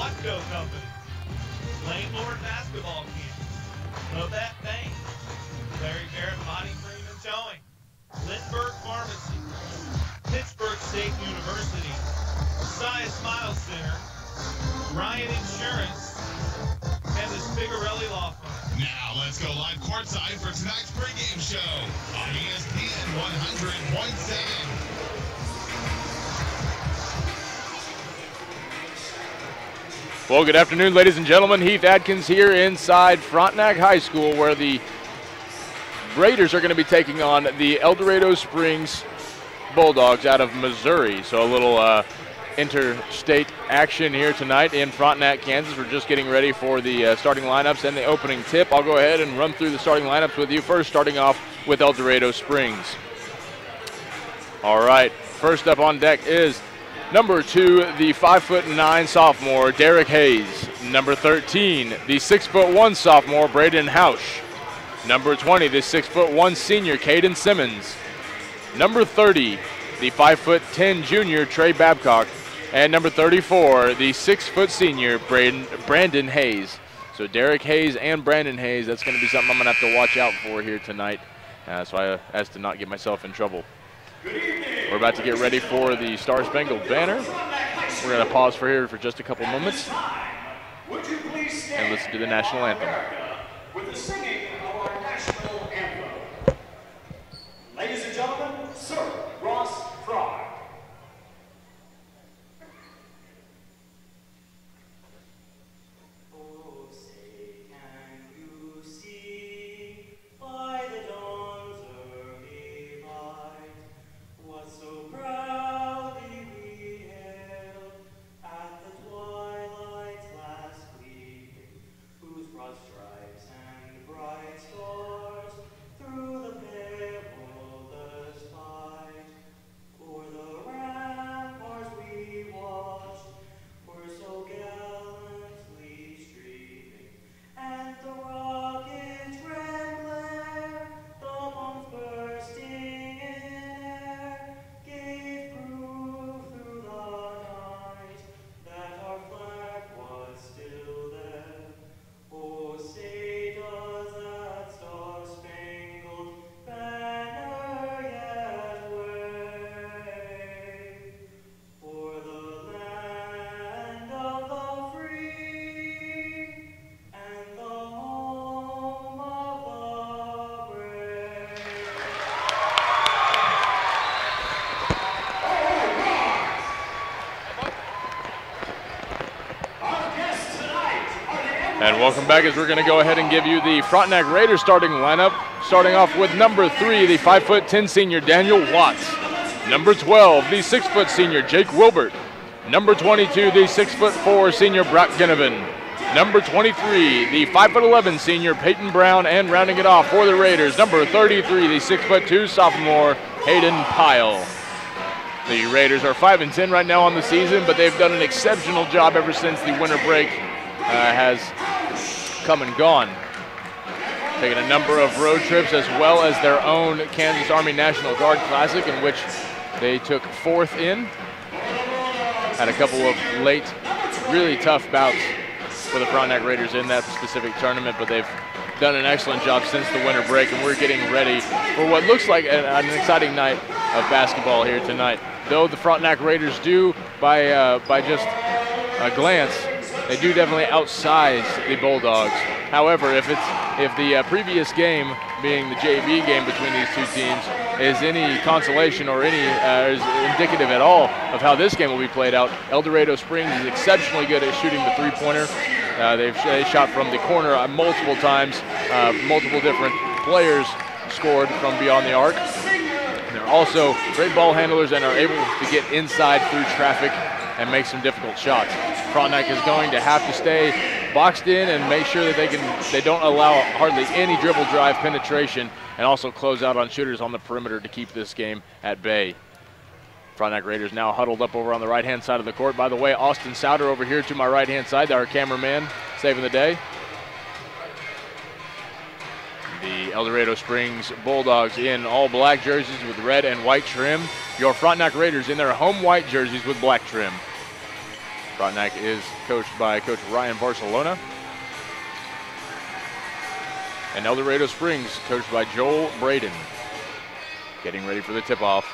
Bosco Company, Lane Lord Basketball Camp, Lobet Bank, Larry Barrett Body Cream and Towing, Lindbergh Pharmacy, Pittsburgh State University, Messiah Smile Center, Ryan Insurance, and the Spigarelli Law Firm. Now let's go live courtside for tonight's pregame show on ESPN 100.7. Well, good afternoon, ladies and gentlemen. Heath Adkins here inside Frontenac High School, where the Raiders are going to be taking on the El Dorado Springs Bulldogs out of Missouri. So a little interstate action here tonight in Frontenac, Kansas. We're just getting ready for the starting lineups and the opening tip. I'll go ahead and run through the starting lineups with you. First, starting off with El Dorado Springs. All right, first up on deck is number 2, the 5'9" sophomore, Derek Hayes. Number 13, the 6'1" sophomore, Braden Hausch. Number 20, the 6'1" senior, Caden Simmons. Number 30, the 5'10" junior, Trey Babcock. And number 34, the 6' senior, Brandon Hayes. So Derek Hayes and Brandon Hayes, that's going to be something I'm going to have to watch out for here tonight. So as to not get myself in trouble. We're about to get ready for the Star Spangled Banner. We're going to pause for here for just a couple moments and listen to the national anthem. With the singing of our national anthem. Ladies and gentlemen, Sir Ross Fry. Oh, say can you see by the dawn's early light what so proudly we hailed at the twilight's last gleaming, whose broad stripes and bright stars through the perilous fight o'er the ramparts we watched were so gallantly streaming, and the rocket's red glare, the bombs bursting in air, gave proof through the night that our flag was still there. Oh, say does that star-spangled banner yet wave for the land of the free and the home of the brave. Our guests tonight are the And welcome back as we're going to go ahead and give you the Frontenac Raiders starting lineup. Starting off with number 3, the 5'10" senior, Daniel Watts. Number 12, the 6' senior, Jake Wilbert. Number 22, the 6'4" senior, Brock Ginnivan. Number 23, the 5'11" senior, Peyton Brown. And rounding it off for the Raiders, number 33, the 6'2" sophomore, Hayden Pyle. The Raiders are 5-10 right now on the season, but they've done an exceptional job ever since the winter break has come and gone. Taking a number of road trips as well as their own Kansas Army National Guard Classic, in which they took 4th in. Had a couple of late, really tough bouts for the Frontenac Raiders in that specific tournament, but they've done an excellent job since the winter break, and we're getting ready for what looks like an exciting night of basketball here tonight. Though the Frontenac Raiders do, by just a glance, they do definitely outsize the Bulldogs. However, if the previous game, being the JV game between these two teams, is any consolation or any is indicative at all of how this game will be played out, El Dorado Springs is exceptionally good at shooting the three-pointer. They shot from the corner multiple times. Multiple different players scored from beyond the arc. They're also great ball handlers and are able to get inside through traffic and make some difficult shots. Frontenac is going to have to stay boxed in and make sure that they don't allow hardly any dribble drive penetration, and also close out on shooters on the perimeter to keep this game at bay. Frontenac Raiders now huddled up over on the right-hand side of the court. By the way, Austin Souter over here to my right-hand side, our cameraman, saving the day. The El Dorado Springs Bulldogs in all black jerseys with red and white trim. Your Frontenac Raiders in their home white jerseys with black trim. Frontenac is coached by Coach Ryan Barcelona. And El Dorado Springs coached by Joel Braden. Getting ready for the tip-off.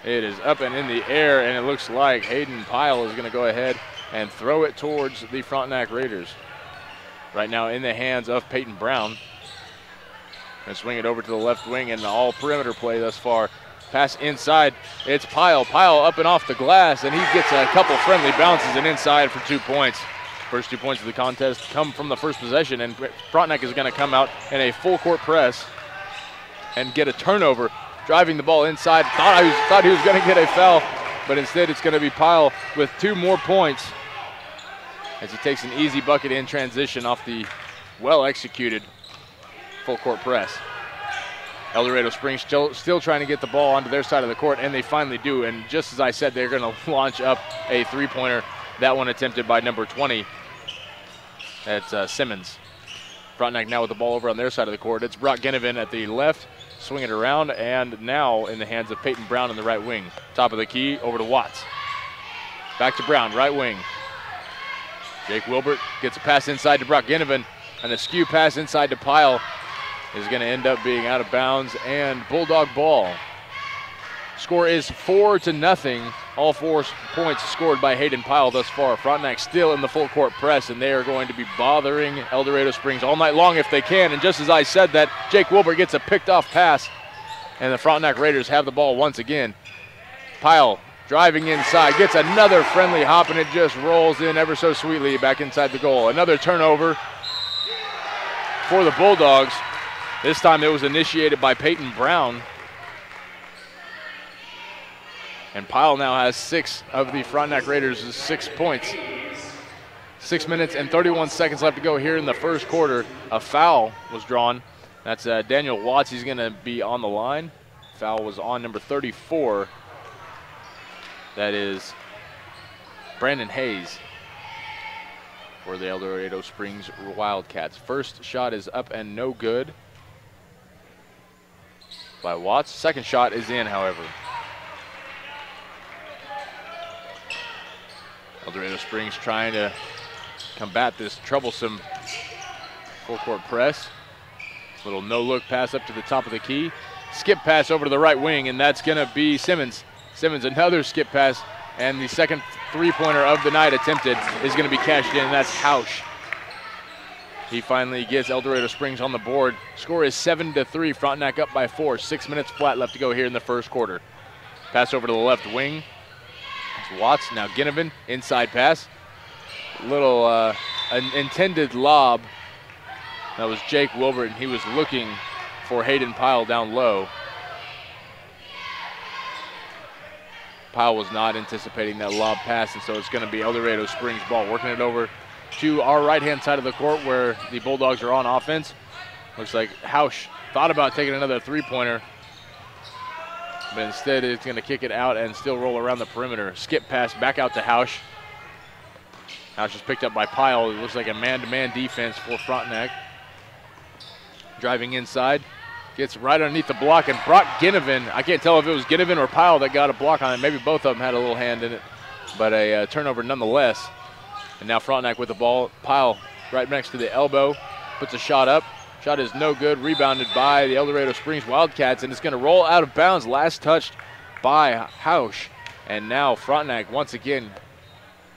It is up and in the air, and it looks like Hayden Pyle is going to go ahead and throw it towards the Frontenac Raiders. Right now in the hands of Peyton Brown. And swing it over to the left wing, and all perimeter play thus far. Pass inside, it's Pyle. Pyle up and off the glass, and he gets a couple friendly bounces and inside for 2 points. First 2 points of the contest come from the first possession, and Frontenac is going to come out in a full court press and get a turnover. Driving the ball inside, thought he was going to get a foul, but instead it's going to be Pyle with 2 more points as he takes an easy bucket in transition off the well-executed full court press. El Dorado Springs still trying to get the ball onto their side of the court, and they finally do. And just as I said, they're going to launch up a three-pointer. That one attempted by number 20. That's Simmons. Frontenac now with the ball over on their side of the court. It's Brock Ginnivan at the left, swing it around, and now in the hands of Peyton Brown in the right wing. Top of the key, over to Watts. Back to Brown, right wing. Jake Wilbert gets a pass inside to Brock Ginnivan, and a skew pass inside to Pyle is going to end up being out of bounds and Bulldog ball. Score is 4-0. All 4 points scored by Hayden Pyle thus far. Frontenac still in the full court press, and they are going to be bothering El Dorado Springs all night long if they can. And just as I said that, Jake Wilbert gets a picked off pass, and the Frontenac Raiders have the ball once again. Pyle driving inside, gets another friendly hop, and it just rolls in ever so sweetly back inside the goal. Another turnover for the Bulldogs. This time it was initiated by Peyton Brown. And Pyle now has 6 of the Frontenac Raiders' 6 points. 6 minutes and 31 seconds left to go here in the first quarter. A foul was drawn. That's Daniel Watts. He's going to be on the line. Foul was on number 34. That is Brandon Hayes for the El Dorado Springs Wildcats. First shot is up and no good by Watts. Second shot is in, however. El Dorado Springs trying to combat this troublesome full court press. Little no-look pass up to the top of the key. Skip pass over to the right wing, and that's going to be Simmons. Simmons, another skip pass, and the second three-pointer of the night attempted is going to be cashed in, and that's Hausch. He finally gets El Dorado Springs on the board. Score is 7-3, Frontenac up by 4. 6 minutes flat left to go here in the first quarter. Pass over to the left wing. It's Watts, now Ginnivan, inside pass. Little an intended lob. That was Jake Wilbert, and he was looking for Hayden Pyle down low. Pyle was not anticipating that lob pass, and so it's going to be El Dorado Springs ball. Working it over to our right-hand side of the court where the Bulldogs are on offense. Looks like Hausch thought about taking another three-pointer, but instead it's going to kick it out and still roll around the perimeter. Skip pass back out to Hausch. Hausch is picked up by Pyle. It looks like a man-to-man defense for Frontenac. Driving inside. Gets right underneath the block, and Brock Ginnivan, I can't tell if it was Ginnivan or Pyle that got a block on it. Maybe both of them had a little hand in it, but a turnover nonetheless. And now Frontenac with the ball. Pyle right next to the elbow, puts a shot up. Shot is no good, rebounded by the El Dorado Springs Wildcats, and it's going to roll out of bounds. Last touched by Hausch. And now Frontenac once again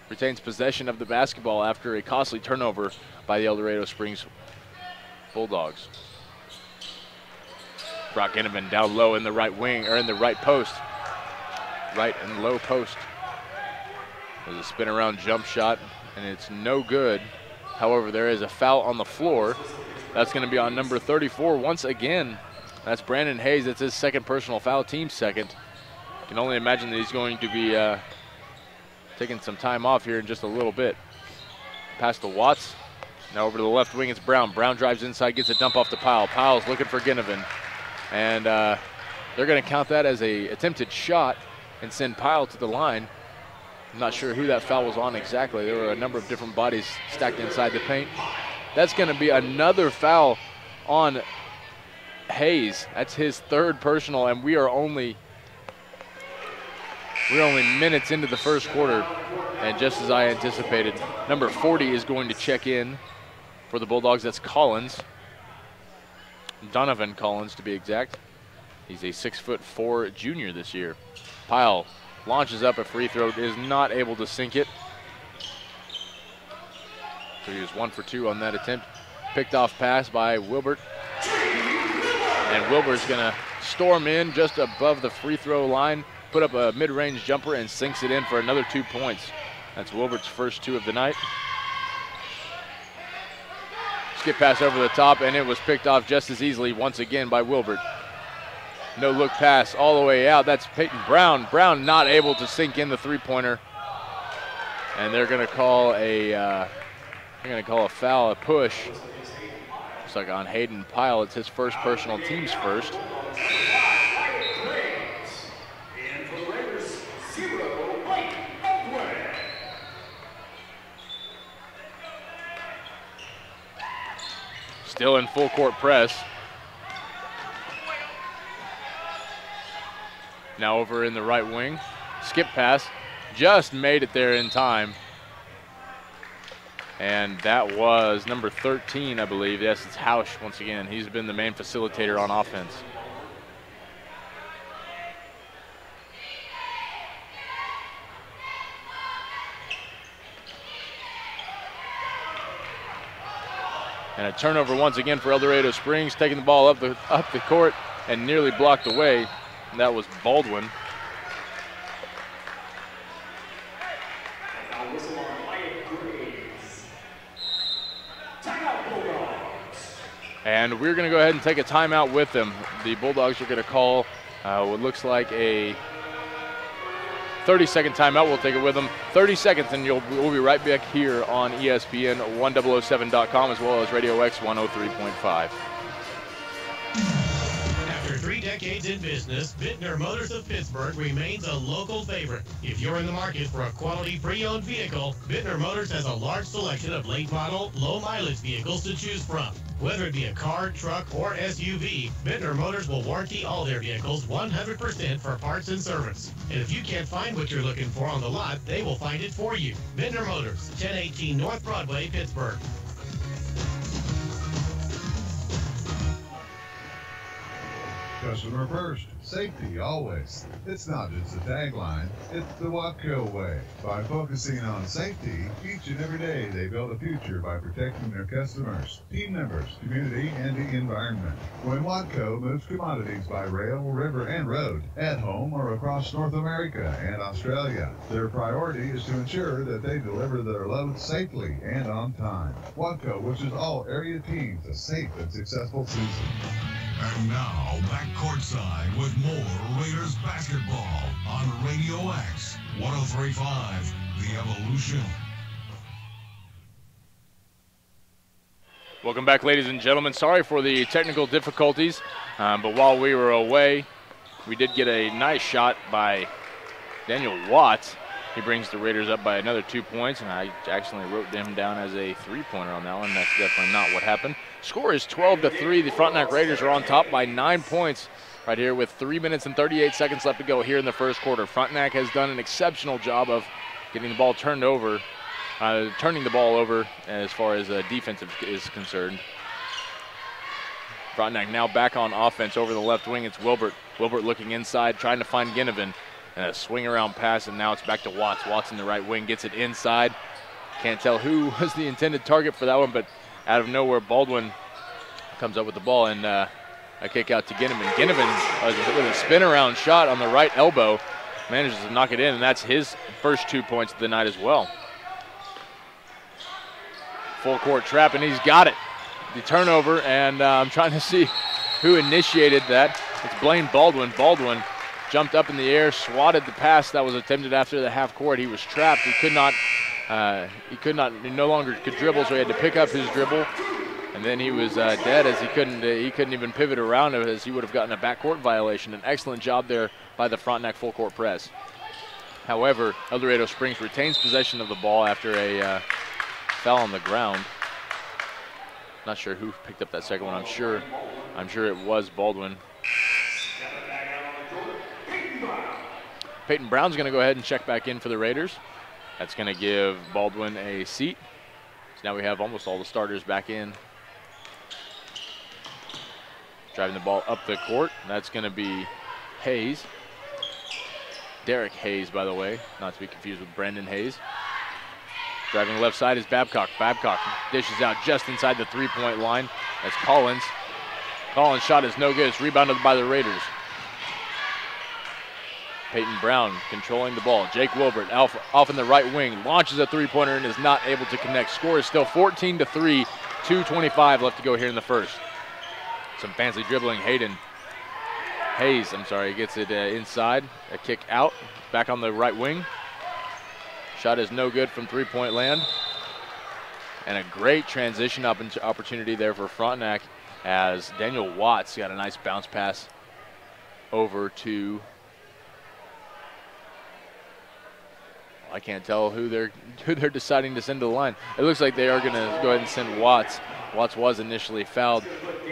retains possession of the basketball after a costly turnover by the El Dorado Springs Bulldogs. Brock Ginnivan down low in the right wing, or in the right post. Right and low post. There's a spin around jump shot, and it's no good. However, there is a foul on the floor. That's going to be on number 34 once again. That's Brandon Hayes. That's his second personal foul, team second. You can only imagine that he's going to be taking some time off here in just a little bit. Pass to Watts. Now over to the left wing, it's Brown. Brown drives inside, gets a dump off to Pyle. Pyle's looking for Ginnivan. And they're going to count that as a attempted shot and send Pyle to the line. I'm not sure who that foul was on exactly. There were a number of different bodies stacked inside the paint. That's going to be another foul on Hayes. That's his third personal, and we are only We're only minutes into the first quarter, and just as I anticipated, number 40 is going to check in for the Bulldogs. That's Collins. Donovan Collins, to be exact. He's a 6'4" junior this year. Pyle launches up a free throw, is not able to sink it. So he was 1 for 2 on that attempt. Picked off pass by Wilbert. And Wilbert's gonna storm in just above the free throw line, put up a mid-range jumper and sinks it in for another 2 points. That's Wilbert's first 2 of the night. Skip pass over the top, and it was picked off just as easily once again by Wilbert. No look pass all the way out. That's Peyton Brown. Brown not able to sink in the three-pointer. And they're gonna call a foul, a push. Looks like on Hayden Pyle. It's his first personal, team's first. Still in full court press. Now over in the right wing. Skip pass. Just made it there in time. And that was number 13, I believe. Yes, it's Hausch once again. He's been the main facilitator on offense. And a turnover once again for El Dorado Springs, taking the ball up the court and nearly blocked away. And that was Baldwin. And we're going to go ahead and take a timeout with them. The Bulldogs are going to call what looks like a 30-second timeout. We'll take it with them. 30 seconds, and we'll be right back here on ESPN 1007.com as well as Radio X 103.5. After 3 decades in business, Bittner Motors of Pittsburgh remains a local favorite. If you're in the market for a quality pre-owned vehicle, Bittner Motors has a large selection of late model, low mileage vehicles to choose from. Whether it be a car, truck, or SUV, Bittner Motors will warranty all their vehicles 100% for parts and service. And if you can't find what you're looking for on the lot, they will find it for you. Bittner Motors, 1018 North Broadway, Pittsburgh. Customer first, safety always. It's not just a tagline, it's the Watco way. By focusing on safety, each and every day they build a future by protecting their customers, team members, community, and the environment. When Watco moves commodities by rail, river, and road, at home or across North America and Australia, their priority is to ensure that they deliver their loads safely and on time. Watco wishes all area teams a safe and successful season. And now, back courtside with more Raiders basketball on Radio X 103.5, The Evolution. Welcome back, ladies and gentlemen. Sorry for the technical difficulties, but while we were away, we did get a nice shot by Daniel Watts. He brings the Raiders up by another 2 points, and I actually wrote him down as a three-pointer on that one. That's definitely not what happened. Score is 12-3. The Frontenac Raiders are on top by 9 points right here with 3 minutes and 38 seconds left to go here in the first quarter. Frontenac has done an exceptional job of getting the ball turning the ball over as far as defensive is concerned. Frontenac now back on offense over the left wing. It's Wilbert. Wilbert looking inside, trying to find Ginnivan. And a swing around pass, and now it's back to Watts. Watts in the right wing gets it inside. Can't tell who was the intended target for that one, but out of nowhere, Baldwin comes up with the ball, and a kick out to Ginnivan. Ginnivan with a spin around shot on the right elbow manages to knock it in, and that's his first 2 points of the night as well. Full court trap, and he's got it. The turnover, and I'm trying to see who initiated that. It's Blaine Baldwin. Baldwin jumped up in the air, swatted the pass that was attempted after the half court. He was trapped. He no longer could dribble, so he had to pick up his dribble. And then he was dead as he couldn't even pivot around as he would have gotten a backcourt violation. An excellent job there by the Frontenac full court press. However, El Dorado Springs retains possession of the ball after a foul on the ground. Not sure who picked up that second one. I'm sure it was Baldwin. Peyton Brown's going to go ahead and check back in for the Raiders. That's going to give Baldwin a seat. So now we have almost all the starters back in. Driving the ball up the court. That's going to be Hayes. Derek Hayes, by the way, not to be confused with Brandon Hayes. Driving left side is Babcock. Babcock dishes out just inside the three-point line. That's Collins. Collins' shot is no good. It's rebounded by the Raiders. Peyton Brown controlling the ball. Jake Wilbert off in the right wing. Launches a three-pointer and is not able to connect. Score is still 14-3. 2:25 left to go here in the first. Some fancy dribbling. Hayes, gets it inside. A kick out. Back on the right wing. Shot is no good from three-point land. And a great transition opportunity there for Frontenac as Daniel Watts got a nice bounce pass over to, I can't tell who they're deciding to send to the line. It looks like they are going to go ahead and send Watts. Watts was initially fouled,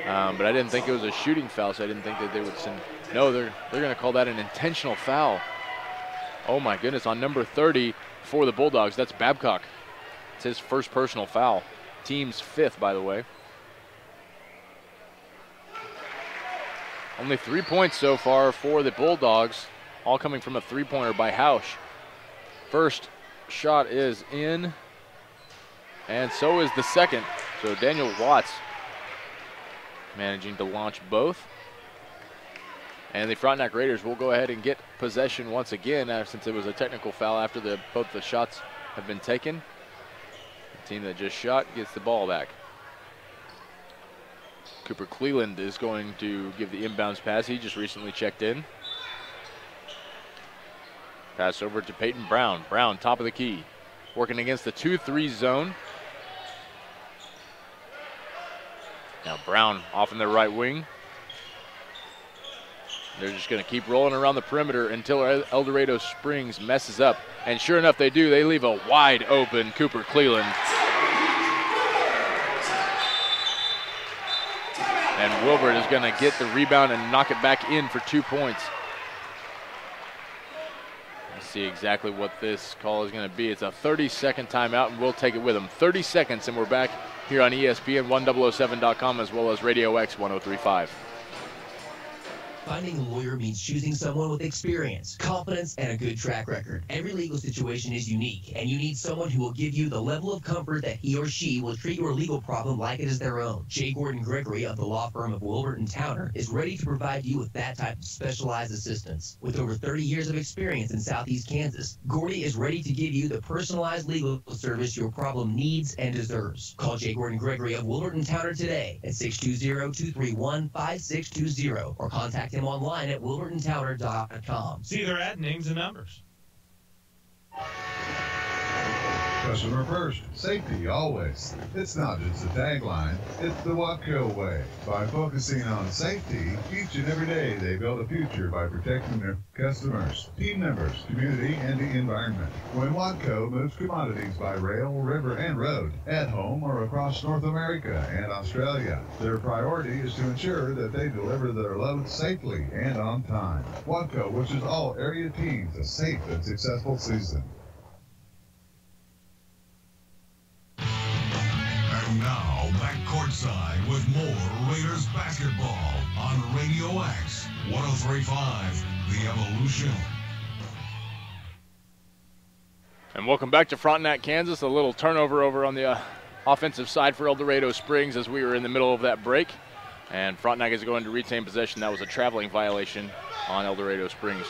but I didn't think it was a shooting foul, so I didn't think that they would send. No, they're going to call that an intentional foul. Oh my goodness, on number 30 for the Bulldogs, that's Babcock. It's his first personal foul. Team's 5th, by the way. Only 3 points so far for the Bulldogs, all coming from a three-pointer by Hausch. First shot is in, and so is the second. So Daniel Watts managing to launch both. And the Frontenac Raiders will go ahead and get possession once again since it was a technical foul after both the shots have been taken. The team that just shot gets the ball back. Cooper Cleland is going to give the inbounds pass. He just recently checked in. Pass over to Peyton Brown. Brown, top of the key. Working against the 2-3 zone. Now Brown off in the right wing. They're just going to keep rolling around the perimeter until El Dorado Springs messes up. And sure enough, they do. They leave a wide open Cooper Cleland. And Wilbert is going to get the rebound and knock it back in for 2 points. Let's see exactly what this call is going to be. It's a 30-second timeout, and we'll take it with them. 30 seconds, and we're back here on ESPN 1007.com as well as Radio X 1035. Finding a lawyer means choosing someone with experience, confidence, and a good track record. Every legal situation is unique, and you need someone who will give you the level of comfort that he or she will treat your legal problem like it is their own. J. Gordon Gregory of the law firm of Wilbert & Towner is ready to provide you with that type of specialized assistance. With over 30 years of experience in Southeast Kansas, Gordy is ready to give you the personalized legal service your problem needs and deserves. Call J. Gordon Gregory of Wilbert & Towner today at 620-231-5620 or contact him online at wilbertandtowner.com. See their ad names and numbers. Customer first, safety always. It's not just a tagline, it's the Watco way. By focusing on safety, each and every day they build a future by protecting their customers, team members, community, and the environment. When Watco moves commodities by rail, river, and road, at home or across North America and Australia, their priority is to ensure that they deliver their loads safely and on time. Watco wishes all area teams a safe and successful season. And now, back courtside with more Raiders basketball on Radio X 1035, The Evolution. And welcome back to Frontenac, Kansas. A little turnover over on the offensive side for El Dorado Springs as we were in the middle of that break. And Frontenac is going to retain possession. That was a traveling violation on El Dorado Springs.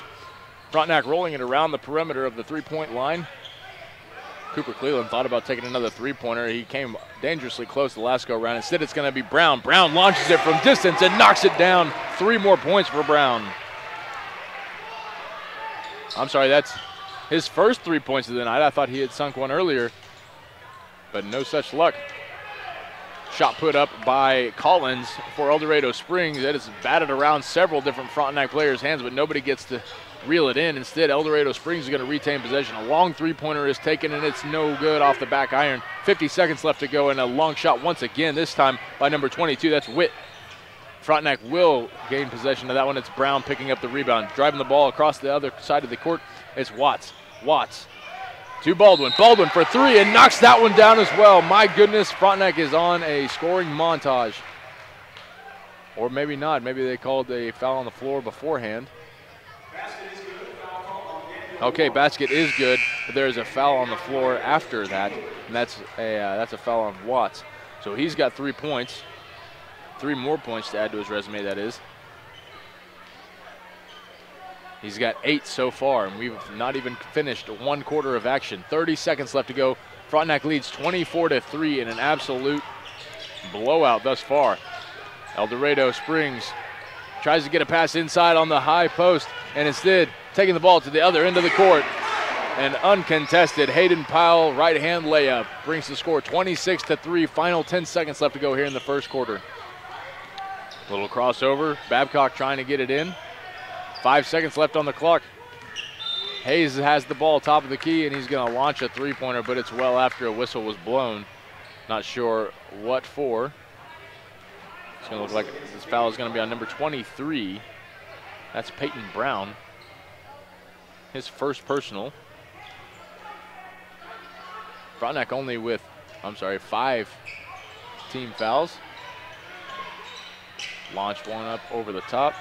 Frontenac rolling it around the perimeter of the three-point line. Cooper Cleland thought about taking another three-pointer. He came dangerously close the last go-around. Instead, it's going to be Brown. Brown launches it from distance and knocks it down. 3 more points for Brown. I'm sorry, that's his first 3 points of the night. I thought he had sunk one earlier, but no such luck. Shot put up by Collins for El Dorado Springs. That is batted around several different Frontenac players' hands, but nobody gets to reel it in. Instead, El Dorado Springs is going to retain possession. A long three-pointer is taken, and it's no good off the back iron. 50 seconds left to go, and a long shot once again, this time by number 22. That's Witt. Frontenac will gain possession of that one. It's Brown picking up the rebound, driving the ball across the other side of the court. It's Watts. Watts to Baldwin. Baldwin for three and knocks that one down as well. My goodness, Frontenac is on a scoring montage. Or maybe not. Maybe they called a foul on the floor beforehand. Okay, basket is good, but there's a foul on the floor after that, and that's a foul on Watts. So he's got 3 points. 3 more points to add to his resume, that is. He's got 8 so far, and we've not even finished 1 quarter of action. 30 seconds left to go. Frontenac leads 24-3 in an absolute blowout thus far. El Dorado Springs tries to get a pass inside on the high post, and instead taking the ball to the other end of the court. An uncontested Hayden Powell right-hand layup brings the score 26-3. Final 10 seconds left to go here in the first quarter. Little crossover. Babcock trying to get it in. 5 seconds left on the clock. Hayes has the ball top of the key, and he's going to launch a three-pointer, but it's well after a whistle was blown. Not sure what for. It's going to look like this foul is going to be on number 23. That's Peyton Brown. His first personal. Frontenac only with, 5 team fouls. Launched one up over the top.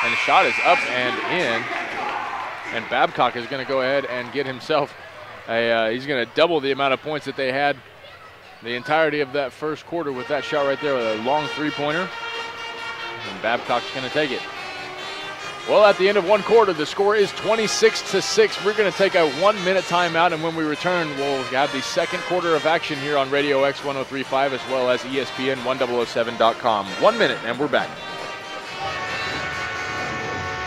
And the shot is up and in. And Babcock is going to go ahead and get himself he's going to double the amount of points that they had the entirety of that first quarter with that shot right there with a long three-pointer. And Babcock's going to take it. Well, at the end of 1 quarter, the score is 26-6. We're going to take a 1-minute timeout, and when we return, we'll have the second quarter of action here on Radio X 103.5 as well as ESPN 1007.com. 1 minute, and we're back.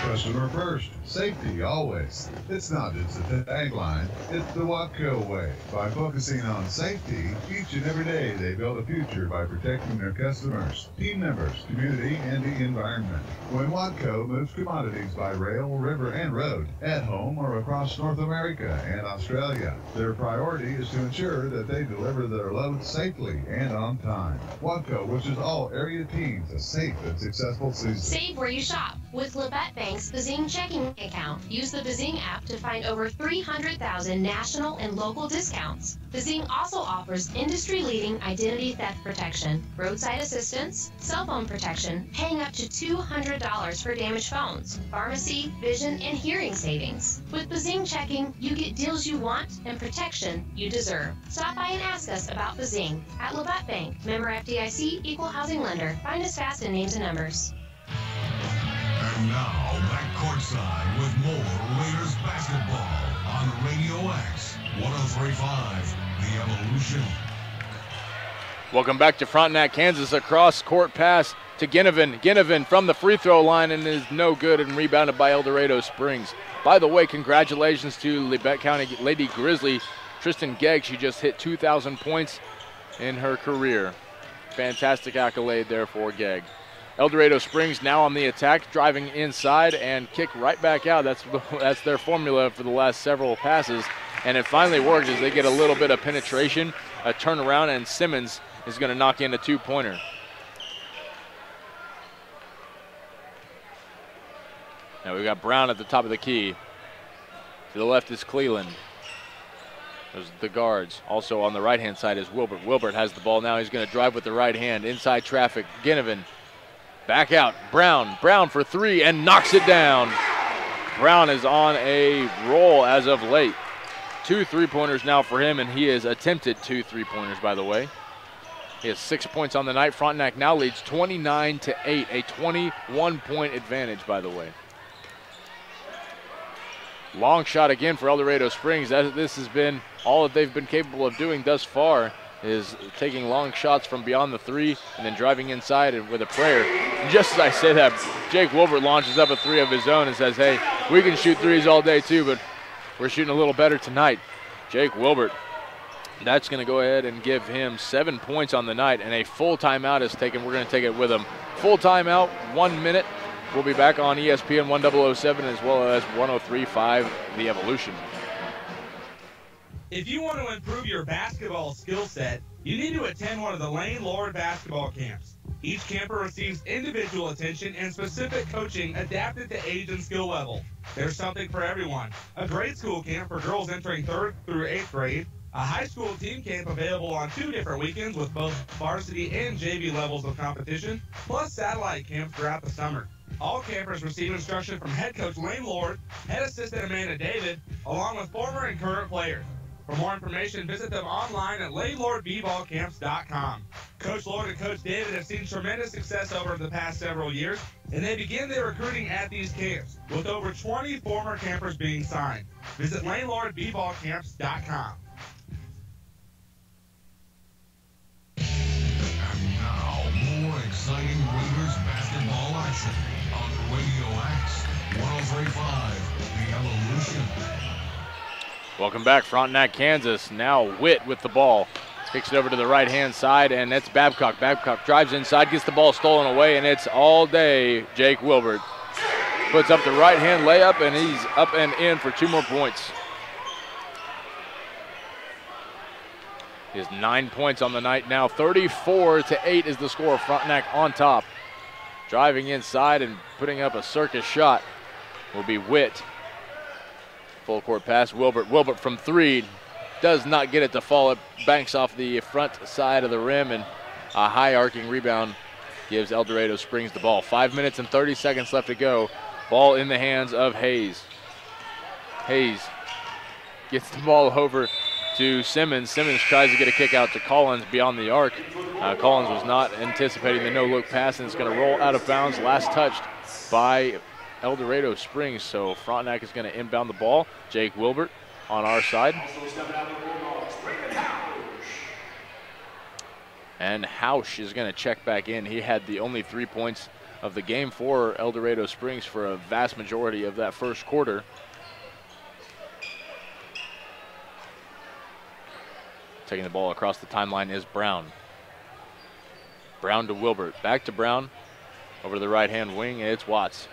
Customer first, safety always. It's not just a tagline, it's the Watco way. By focusing on safety, each and every day they build a future by protecting their customers, team members, community, and the environment. When Watco moves commodities by rail, river, and road, at home or across North America and Australia, their priority is to ensure that they deliver their loads safely and on time. Watco wishes all area teams a safe and successful season. Save where you shop with Labette Bank's Bazing checking account. Use the Bazing app to find over 300,000 national and local discounts. Bazing also offers industry-leading identity theft protection, roadside assistance, cell phone protection, paying up to $200 for damaged phones, pharmacy, vision, and hearing savings. With Bazing checking, you get deals you want and protection you deserve. Stop by and ask us about Bazing at Labette Bank, member FDIC, equal housing lender. Find us fast in names and numbers. And now, back courtside with more Raiders basketball on Radio X 103.5, The Evolution. Welcome back to Frontenac, Kansas. A cross-court pass to Ginnivan. Ginnivan from the free throw line and is no good and rebounded by El Dorado Springs. By the way, congratulations to Labette County Lady Grizzly Tristan Gegg. She just hit 2,000 points in her career. Fantastic accolade there for Gegg. El Dorado Springs now on the attack, driving inside and kick right back out. That's their formula for the last several passes. And it finally worked as they get a little bit of penetration, a turnaround, and Simmons is going to knock in a two-pointer. Now we've got Brown at the top of the key. To the left is Cleland. Those are the guards. Also on the right-hand side is Wilbert. Wilbert has the ball now. He's going to drive with the right hand. Inside traffic, Ginnivan. Back out, Brown for three and knocks it down. Brown is on a roll as of late. 2 3-pointers now for him, and he has attempted 2 3-pointers, by the way. He has 6 points on the night. Frontenac now leads 29-8, a 21-point advantage, by the way. Long shot again for El Dorado Springs. This has been all that they've been capable of doing thus far, is taking long shots from beyond the three and then driving inside and with a prayer. And just as I say that, Jake Wilbert launches up a three of his own and says, hey, we can shoot threes all day too, but we're shooting a little better tonight. Jake Wilbert, that's going to go ahead and give him 7 points on the night, and a full timeout is taken. We're going to take it with him. Full timeout, 1 minute. We'll be back on ESPN 1007 as well as 103.5 The Evolution. If you want to improve your basketball skill set, you need to attend one of the Lane Lord basketball camps. Each camper receives individual attention and specific coaching adapted to age and skill level. There's something for everyone. A grade school camp for girls entering 3rd through 8th grade, a high school team camp available on 2 different weekends with both varsity and JV levels of competition, plus satellite camps throughout the summer. All campers receive instruction from head coach Lane Lord, head assistant Amanda David, along with former and current players. For more information, visit them online at lanelordbballcamps.com. Coach Lord and Coach David have seen tremendous success over the past several years, and they begin their recruiting at these camps, with over 20 former campers being signed. Visit lanelordbballcamps.com. And now, more exciting Raiders basketball action on Radio X 103.5, The Evolution. Welcome back, Frontenac, Kansas. Now Witt with the ball. Kicks it over to the right-hand side, and that's Babcock. Babcock drives inside, gets the ball stolen away, and it's all day Jake Wilbert. Puts up the right-hand layup, and he's up and in for 2 more points. He has 9 points on the night now. 34-8 is the score. Frontenac on top. Driving inside and putting up a circus shot will be Witt. Full court pass, Wilbert. Wilbert from 3. Does not get it to fall. It banks off the front side of the rim, and a high arcing rebound gives El Dorado Springs the ball. 5 minutes and 30 seconds left to go. Ball in the hands of Hayes. Hayes gets the ball over to Simmons. Simmons tries to get a kick out to Collins beyond the arc. Collins was not anticipating the no-look pass, and it's going to roll out of bounds. Last touched by El Dorado Springs, so Frontenac is going to inbound the ball. Jake Wilbert on our side. And Hausch is going to check back in. He had the only 3 points of the game for El Dorado Springs for a vast majority of that first quarter. Taking the ball across the timeline is Brown. Brown to Wilbert. Back to Brown. Over to the right-hand wing, and it's Watts.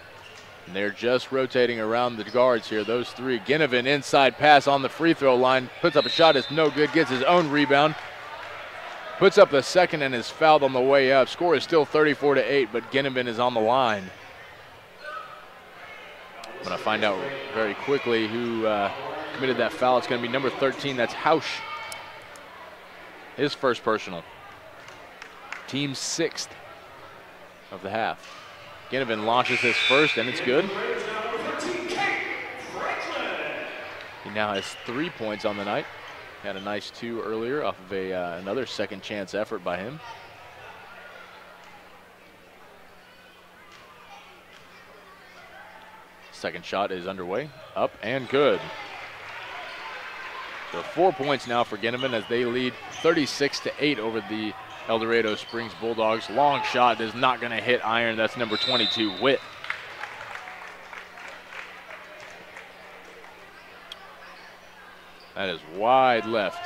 And they're just rotating around the guards here, those 3. Ginnivan inside pass on the free throw line. Puts up a shot, it's no good, gets his own rebound. Puts up the second and is fouled on the way up. Score is still 34-8, but Ginnivan is on the line. I'm going to find out very quickly who committed that foul. It's going to be number 13, that's Hausch. His first personal. Team's 6th of the half. Ginnivan launches his first, and it's good. He now has 3 points on the night. Had a nice 2 earlier off of another second chance effort by him. Second shot is underway, up and good. So 4 points now for Ginnivan as they lead 36-8 over the El Dorado Springs Bulldogs. Long shot is not going to hit iron. That's number 22, Witt. That is wide left.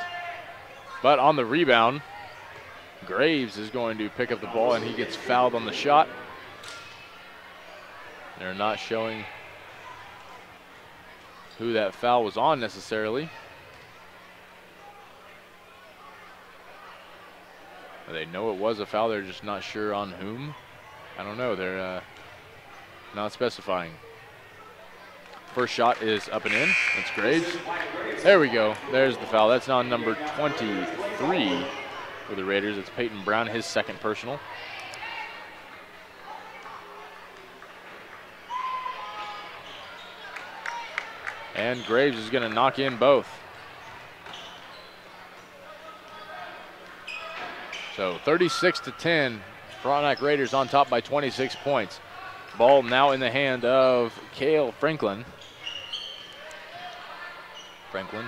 But on the rebound, Graves is going to pick up the ball, and he gets fouled on the shot. They're not showing who that foul was on necessarily. They know it was a foul, they're just not sure on whom. I don't know, they're not specifying. First shot is up and in, it's Graves. There we go, there's the foul. That's now number 23 for the Raiders. It's Peyton Brown, his second personal. And Graves is gonna knock in both. So 36-10, Frontenac Raiders on top by 26 points. Ball now in the hand of Cale Franklin. Franklin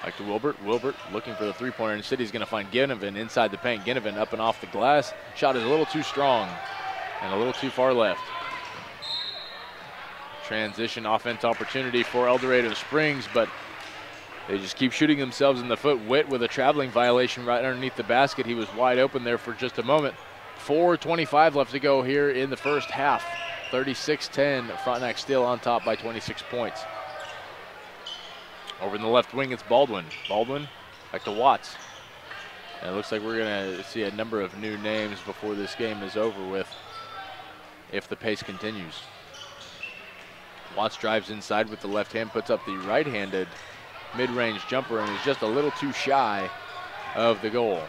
back to Wilbert. Wilbert looking for the three-pointer, and City's going to find Ginnivan inside the paint. Ginnivan up and off the glass. Shot is a little too strong and a little too far left. Transition offense opportunity for El Dorado Springs, but they just keep shooting themselves in the foot. Witt with a traveling violation right underneath the basket. He was wide open there for just a moment. 4:25 left to go here in the first half. 36-10, Frontenac still on top by 26 points. Over in the left wing, it's Baldwin. Baldwin back to Watts. And it looks like we're going to see a number of new names before this game is over with, if the pace continues. Watts drives inside with the left hand, puts up the right-handed mid-range jumper, and is just a little too shy of the goal.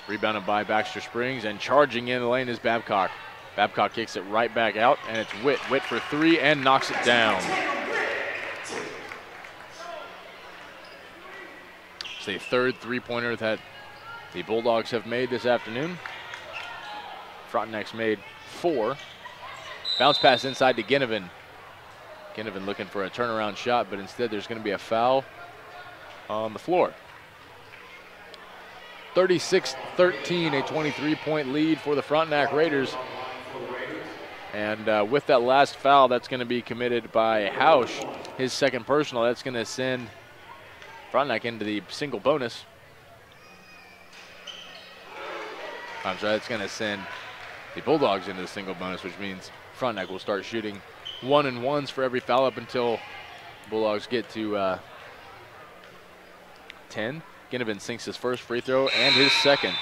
Rebounded by Baxter Springs, and charging in the lane is Babcock. Babcock kicks it right back out, and it's Witt. Witt for three and knocks it down. It's the third three-pointer that the Bulldogs have made this afternoon. Frontenac's made 4. Bounce pass inside to Ginnivan. Ginnivan looking for a turnaround shot, but instead there's going to be a foul on the floor. 36-13, a 23-point lead for the Frontenac Raiders. And with that last foul, that's going to be committed by Hausch, his second personal. That's going to send Frontenac into the single bonus. I'm sorry, that's going to send the Bulldogs into the single bonus, which means Frontenac will start shooting 1-and-1s for every foul up until Bulldogs get to 10. Ginnivan sinks his first free throw and his second.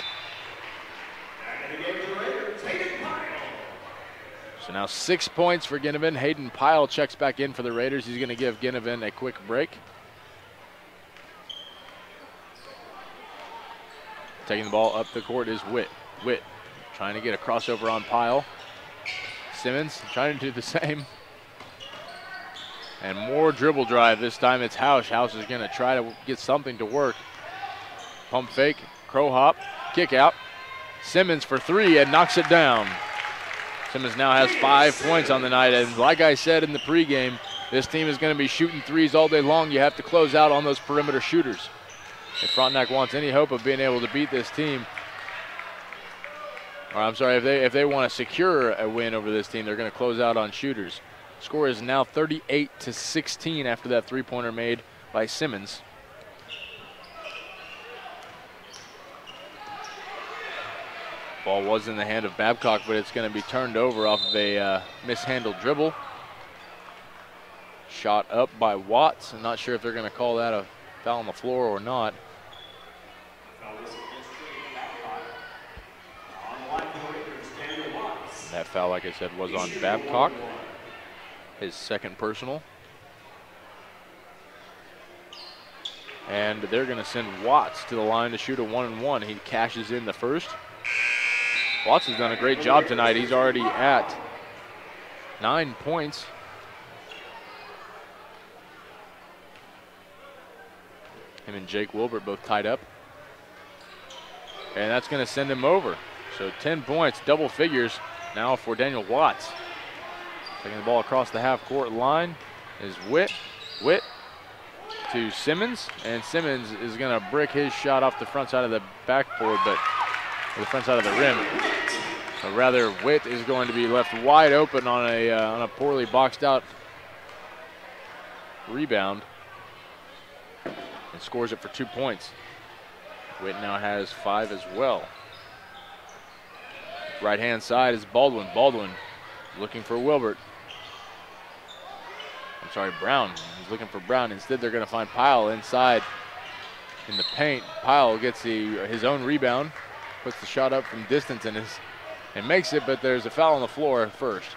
So now 6 points for Ginnivan. Hayden Pyle checks back in for the Raiders. He's going to give Ginnivan a quick break. Taking the ball up the court is Witt. Witt trying to get a crossover on Pyle. Simmons trying to do the same. And more dribble drive. This time it's Hausch. Hausch is going to try to get something to work. Pump fake, crow hop, kick out. Simmons for three and knocks it down. Simmons now has 5 points on the night, and like I said in the pregame, this team is going to be shooting threes all day long. You have to close out on those perimeter shooters. If Frontenac wants any hope of being able to beat this team, or I'm sorry, if they want to secure a win over this team, they're going to close out on shooters. Score is now 38-16 after that three-pointer made by Simmons. Ball was in the hand of Babcock, but it's going to be turned over off of a mishandled dribble. Shot up by Watts. I'm not sure if they're going to call that a foul on the floor or not. That foul, like I said, was on Babcock. His second personal. And they're going to send Watts to the line to shoot a 1-and-1. He cashes in the first. Watts has done a great job tonight. He's already at 9 points. Him and Jake Wilbert both tied up. And that's going to send him over. So 10 points, double figures now for Daniel Watts. Taking the ball across the half-court line is Witt. Witt to Simmons, and Simmons is going to brick his shot off the front side of the backboard, but the front side of the rim. Or rather, Witt is going to be left wide open on a poorly boxed out rebound, and scores it for 2 points. Witt now has 5 as well. Right hand side is Baldwin. Baldwin looking for Wilbert. I'm sorry, Brown. He's looking for Brown. Instead, they're going to find Pyle inside in the paint. Pyle gets his own rebound, puts the shot up from distance and makes it, but there's a foul on the floor first.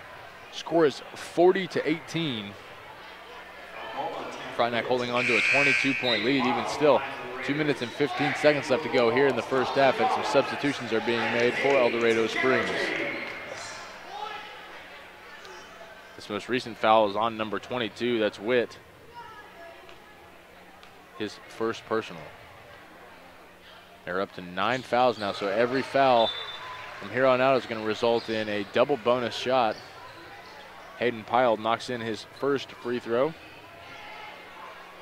Score is 40-18. Frontenac holding on to a 22-point lead even still. 2 minutes and 15 seconds left to go here in the first half, and some substitutions are being made for El Dorado Springs. This most recent foul is on number 22, that's Witt. His first personal. They're up to 9 fouls now, so every foul from here on out is going to result in a double bonus shot. Hayden Pyle knocks in his first free throw.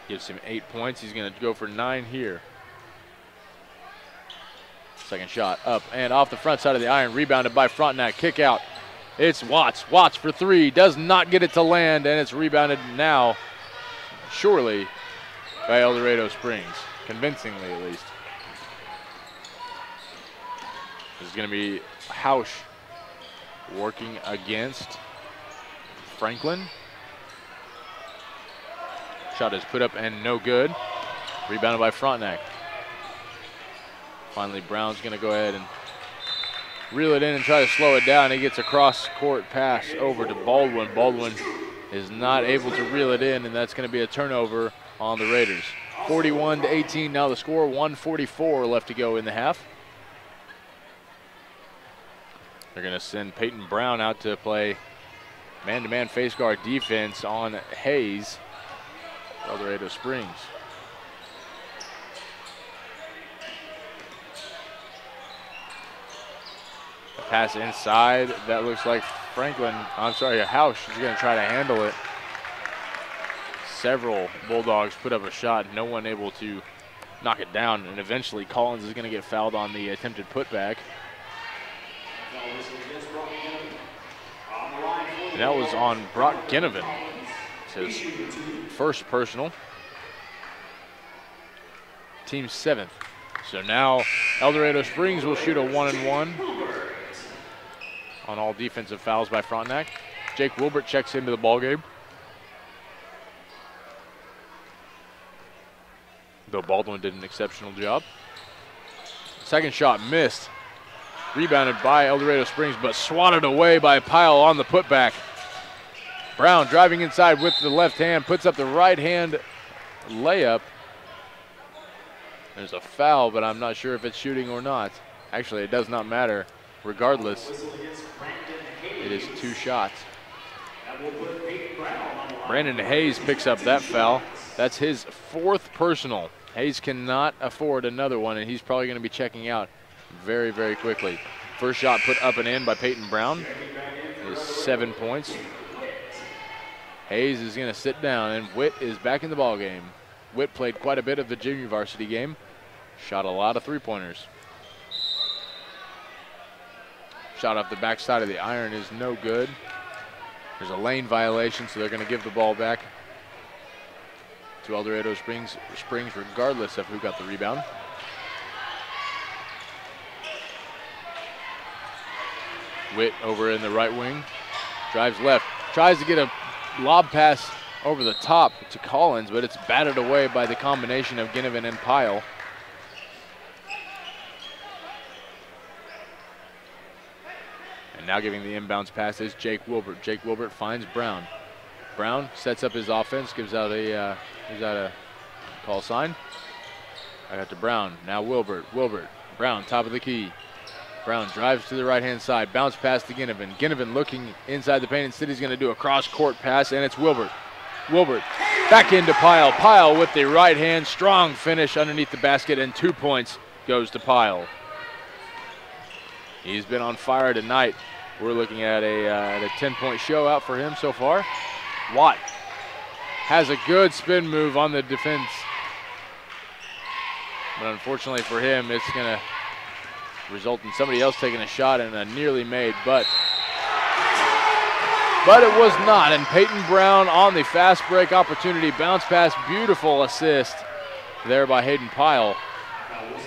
Gives him 8 points. He's going to go for 9 here. Second shot up and off the front side of the iron. Rebounded by Frontenac. Kick out. It's Watts. Watts for 3. Does not get it to land, and it's rebounded now, surely, by El Dorado Springs. Convincingly, at least. This is going to be Hausch working against Franklin. Shot is put up and no good. Rebounded by Frontenac. Finally, Brown's going to go ahead and reel it in and try to slow it down. He gets a cross-court pass over to Baldwin. Baldwin is not able to reel it in, and that's going to be a turnover on the Raiders. 41-18 now the score, 1:44 left to go in the half. They're going to send Peyton Brown out to play man-to-man face guard defense on Hayes, El Dorado Springs. A pass inside, that looks like Hausch is going to try to handle it. Several Bulldogs put up a shot, no one able to knock it down, and eventually Collins is going to get fouled on the attempted putback. And that was on Brock Ginnivan. It's his first personal. Team 7th. So now El Dorado Springs will shoot a 1-and-1 on all defensive fouls by Frontenac. Jake Wilbert checks into the ballgame. Though Baldwin did an exceptional job. Second shot missed. Rebounded by El Dorado Springs, but swatted away by Pyle on the putback. Brown driving inside with the left hand, puts up the right hand layup. There's a foul, but I'm not sure if it's shooting or not. Actually, it does not matter. Regardless, it is 2 shots. Brandon Hayes picks up that foul. That's his 4th personal. Hayes cannot afford another one, and he's probably going to be checking out very, very quickly. First shot put up and in by Peyton Brown is 7 points. Hayes is going to sit down, and Witt is back in the ball game. Witt played quite a bit of the junior varsity game. Shot a lot of 3-pointers. Shot off the backside of the iron is no good. There's a lane violation, so they're going to give the ball back to El Dorado Springs regardless of who got the rebound. Witt over in the right wing, drives left, tries to get a lob pass over the top to Collins, but it's batted away by the combination of Ginnivan and Pyle. And now giving the inbounds pass is Jake Wilbert. Jake Wilbert finds Brown. Brown sets up his offense, gives out a call sign. I got to Brown, now Wilbert. Brown, top of the key. Brown drives to the right-hand side, bounce pass to Ginnivan. Ginnivan looking inside the paint, and City's going to do a cross-court pass, and it's Wilbert. Wilbert back into Pyle. Pyle with the right hand, strong finish underneath the basket, and 2 points goes to Pyle. He's been on fire tonight. We're looking at a 10-point show out for him so far. Watt has a good spin move on the defense, but unfortunately for him, it's going to result in somebody else taking a shot and a nearly made, but it was not. And Peyton Brown on the fast break opportunity, bounce pass, beautiful assist there by Hayden Pyle.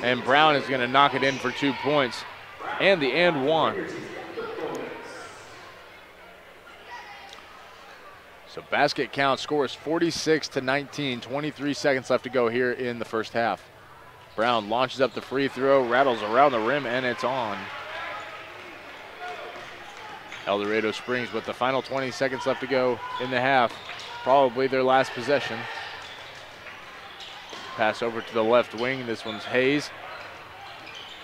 And Brown is going to knock it in for 2 points and the and one. So basket count, score is 46-19, 23 seconds left to go here in the first half. Brown launches up the free throw, rattles around the rim, and it's on. El Dorado Springs with the final 20 seconds left to go in the half. Probably their last possession. Pass over to the left wing. This one's Hayes.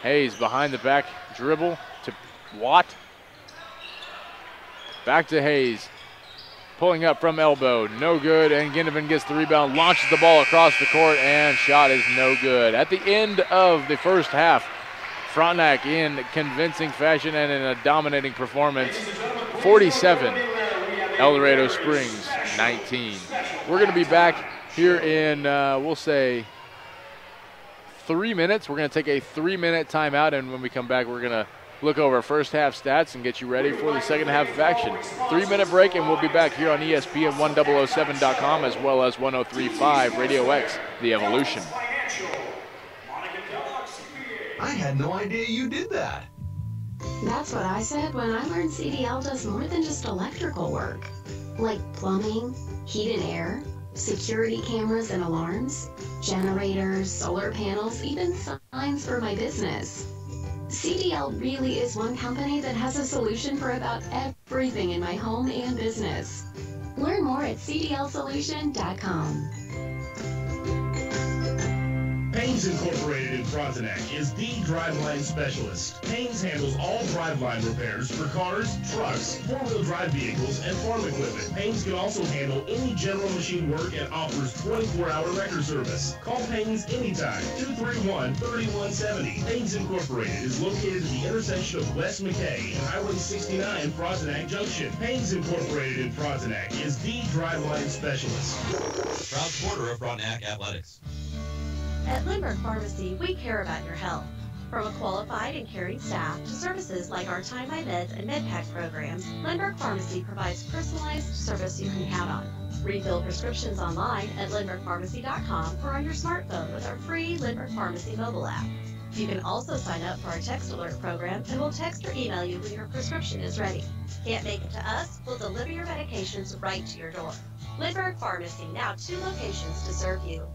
Hayes behind the back dribble to Watt. Back to Hayes. Pulling up from elbow, no good, and Ginnivan gets the rebound, launches the ball across the court, and shot is no good. At the end of the first half, Frontenac in convincing fashion and in a dominating performance, 47, El Dorado Springs 19. We're going to be back here in, we'll say, 3 minutes. We're going to take a 3-minute timeout, and when we come back, we're going to look over first half stats and get you ready for the second half of action. 3-minute break, and we'll be back here on ESPN 1007.com as well as 103.5 Radio X, The Evolution. I had no idea you did that. That's what I said when I learned CDL does more than just electrical work. Like plumbing, heat and air, security cameras and alarms. generators, solar panels, even signs for my business. CDL really is one company that has a solution for about everything in my home and business. Learn more at cdlsolution.com. Paynes Incorporated in Frontenac is the driveline specialist. Paynes handles all driveline repairs for cars, trucks, four-wheel drive vehicles, and farm equipment. Paynes can also handle any general machine work and offers 24-hour record service. Call Paynes anytime, 231-3170. Paynes Incorporated is located at the intersection of West McKay and Highway 69 Frontenac Junction. Paynes Incorporated in Frontenac is the driveline specialist. Proud supporter of Frontenac Athletics. At Lindbergh Pharmacy, we care about your health. From a qualified and caring staff to services like our Time My Meds and MedPack programs, Lindbergh Pharmacy provides personalized service you can count on. Refill prescriptions online at lindberghpharmacy.com or on your smartphone with our free Lindbergh Pharmacy mobile app. You can also sign up for our text alert program and we'll text or email you when your prescription is ready. Can't make it to us? We'll deliver your medications right to your door. Lindbergh Pharmacy, now 2 locations to serve you.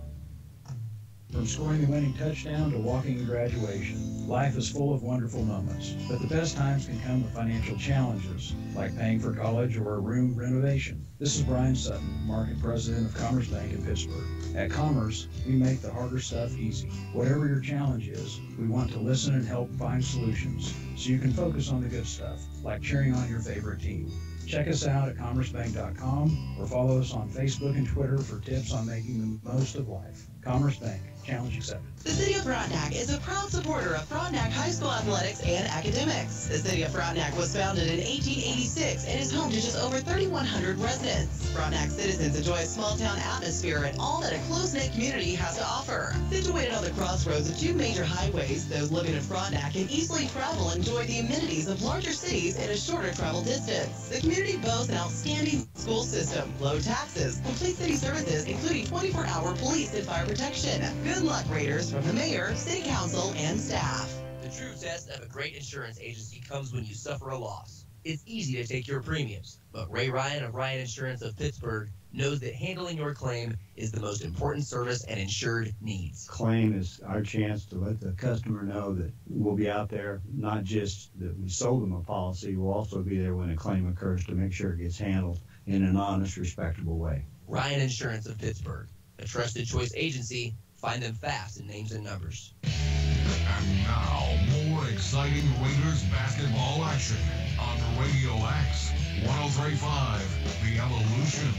From scoring the winning touchdown to walking in graduation, life is full of wonderful moments. But the best times can come with financial challenges, like paying for college or a room renovation. This is Brian Sutton, Market President of Commerce Bank in Pittsburgh. At Commerce, we make the harder stuff easy. Whatever your challenge is, we want to listen and help find solutions so you can focus on the good stuff, like cheering on your favorite team. Check us out at commercebank.com or follow us on Facebook and Twitter for tips on making the most of life. Commerce Bank, challenge accepted. The City of Frontenac is a proud supporter of Frontenac High School athletics and academics. The City of Frontenac was founded in 1886 and is home to just over 3,100 residents. Frontenac citizens enjoy a small-town atmosphere and all that a close-knit community has to offer. Situated on the crossroads of 2 major highways, those living in Frontenac can easily travel and enjoy the amenities of larger cities in a shorter travel distance. The community boasts an outstanding school system, low taxes, complete city services, including 24-hour police and fire protection. Good luck, Raiders, from the mayor, city council, and staff. The true test of a great insurance agency comes when you suffer a loss. It's easy to take your premiums, but Ray Ryan of Ryan Insurance of Pittsburgh knows that handling your claim is the most important service an insured needs. Claim is our chance to let the customer know that we'll be out there, not just that we sold them a policy, we'll also be there when a claim occurs to make sure it gets handled in an honest, respectable way. Ryan Insurance of Pittsburgh, a trusted choice agency. Find them fast in names and numbers. And now, more exciting Raiders basketball action on Radio X 103.5, The Evolution.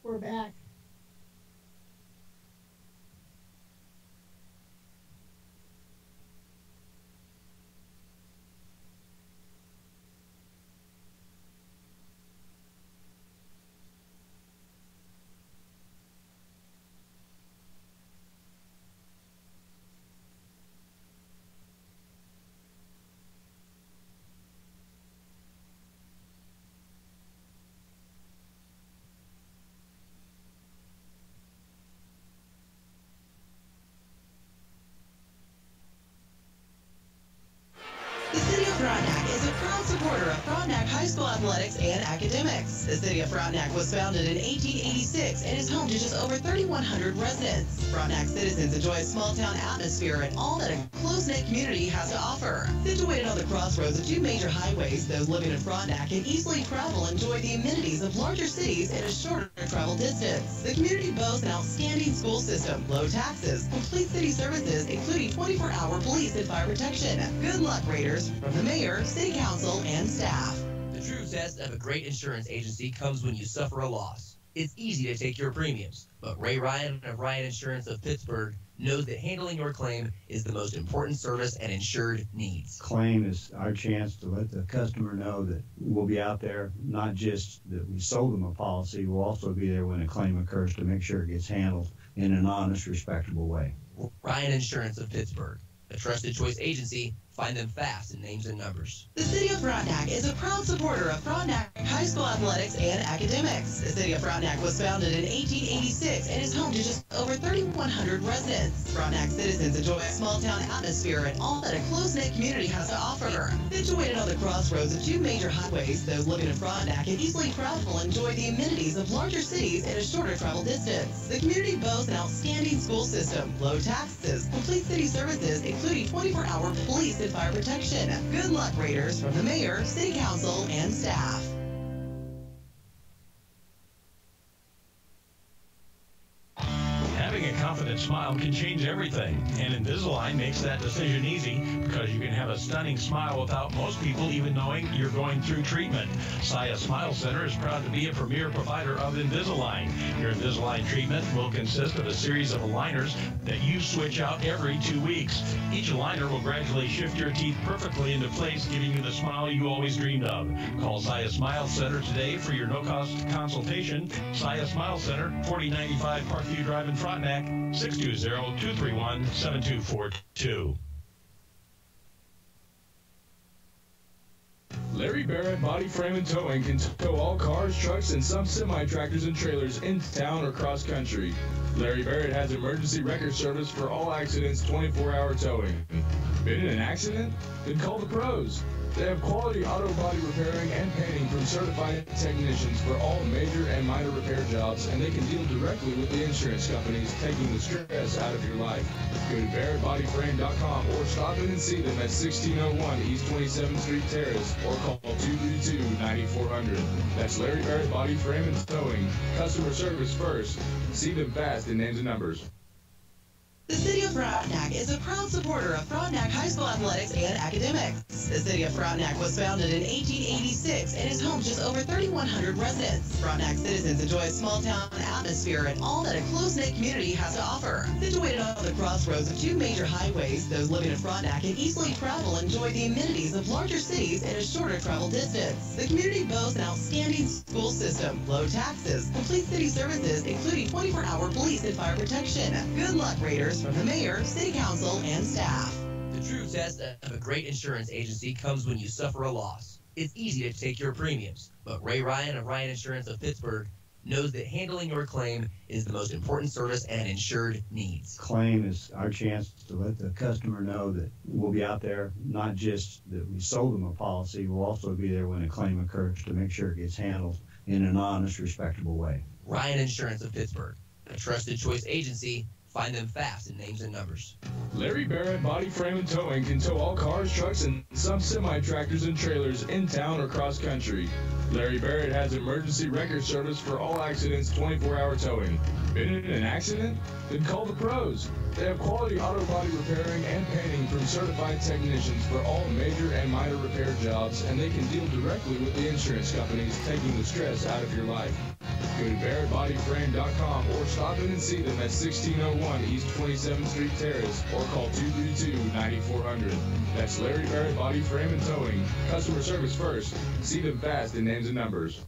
We're back. The City of Frontenac is a proud supporter of Frontenac High School athletics and academics. The City of Frontenac was founded in 1886 and is home to just over 3,100 residents. Frontenac citizens enjoy a small-town atmosphere and all that a close-knit community has to offer. Situated on the crossroads of 2 major highways, those living in Frontenac can easily travel and enjoy the amenities of larger cities in a shorter travel distance. The community boasts an outstanding school system, low taxes, complete city services, including 24-hour police and fire protection. Good luck, Raiders, from the mayor, city council, and staff. The true test of a great insurance agency comes when you suffer a loss. It's easy to take your premiums, but Ray Ryan of Ryan Insurance of Pittsburgh knows that handling your claim is the most important service an insured needs. Claim is our chance to let the customer know that we'll be out there, not just that we sold them a policy, we'll also be there when a claim occurs to make sure it gets handled in an honest, respectable way. Ryan Insurance of Pittsburgh, a trusted choice agency. Find them fast in names and numbers. The City of Frontenac is a proud supporter of Frontenac High School athletics and academics. The City of Frontenac was founded in 1886 and is home to just over 3,100 residents. Frontenac citizens enjoy a small-town atmosphere and all that a close-knit community has to offer. Situated on the crossroads of two major highways, those living in Frontenac can easily travel and enjoy the amenities of larger cities in a shorter travel distance. The community boasts an outstanding school system, low taxes, complete city services, including 24-hour police and fire protection. Good luck, Raiders, from the mayor, city council, and staff. Having a confident smile can change everything, and Invisalign makes that decision easy because you can have a stunning smile without most people even knowing you're going through treatment. Saya Smile Center is proud to be a premier provider of Invisalign. Your Invisalign treatment will consist of a series of aligners that you switch out every 2 weeks. Each aligner will gradually shift your teeth perfectly into place, giving you the smile you always dreamed of. Call Saya Smile Center today for your no-cost consultation. Saya Smile Center, 4095 Parkview Drive in Frontenac, 620-231-7242. Larry Barrett Body Frame and Towing can tow all cars, trucks, and some semi-tractors and trailers into town or cross country. Larry Barrett has emergency record service for all accidents, 24-hour towing. Been in an accident? Then call the pros. They have quality auto body repairing and painting from certified technicians for all major and minor repair jobs, and they can deal directly with the insurance companies, taking the stress out of your life. Go to BarrettBodyFrame.com or stop in and see them at 1601 East 27th Street Terrace or call 232-9400. That's Larry Barrett Body Frame and Towing. Customer service first. See them fast in names and numbers. The City of Frontenac is a proud supporter of Frontenac High School athletics and academics. The City of Frontenac was founded in 1886 and is home to just over 3,100 residents. Frontenac citizens enjoy a small-town atmosphere and all that a close-knit community has to offer. Situated on the crossroads of two major highways, those living in Frontenac can easily travel and enjoy the amenities of larger cities in a shorter travel distance. The community boasts an outstanding school system, low taxes, complete city services, including 24-hour police and fire protection. Good luck, Raiders, from the mayor, city council, and staff. The true test of a great insurance agency comes when you suffer a loss. It's easy to take your premiums, but Ray Ryan of Ryan Insurance of Pittsburgh knows that handling your claim is the most important service an insured needs. Claim is our chance to let the customer know that we'll be out there, not just that we sold them a policy, we'll also be there when a claim occurs to make sure it gets handled in an honest, respectable way. Ryan Insurance of Pittsburgh, a trusted choice agency. Find them fast in names and numbers. Larry Barrett Body Frame and Towing can tow all cars, trucks, and some semi-tractors and trailers in town or cross country. Larry Barrett has emergency record service for all accidents, 24-hour towing. Been in an accident? Then call the pros. They have quality auto body repairing and painting from certified technicians for all major and minor repair jobs, and they can deal directly with the insurance companies, taking the stress out of your life. Go to BarrettBodyFrame.com or stop in and see them at 1601 East 27th Street Terrace or call 232-9400. That's Larry Barrett Body Frame and Towing. Customer service first. See them fast in names and numbers.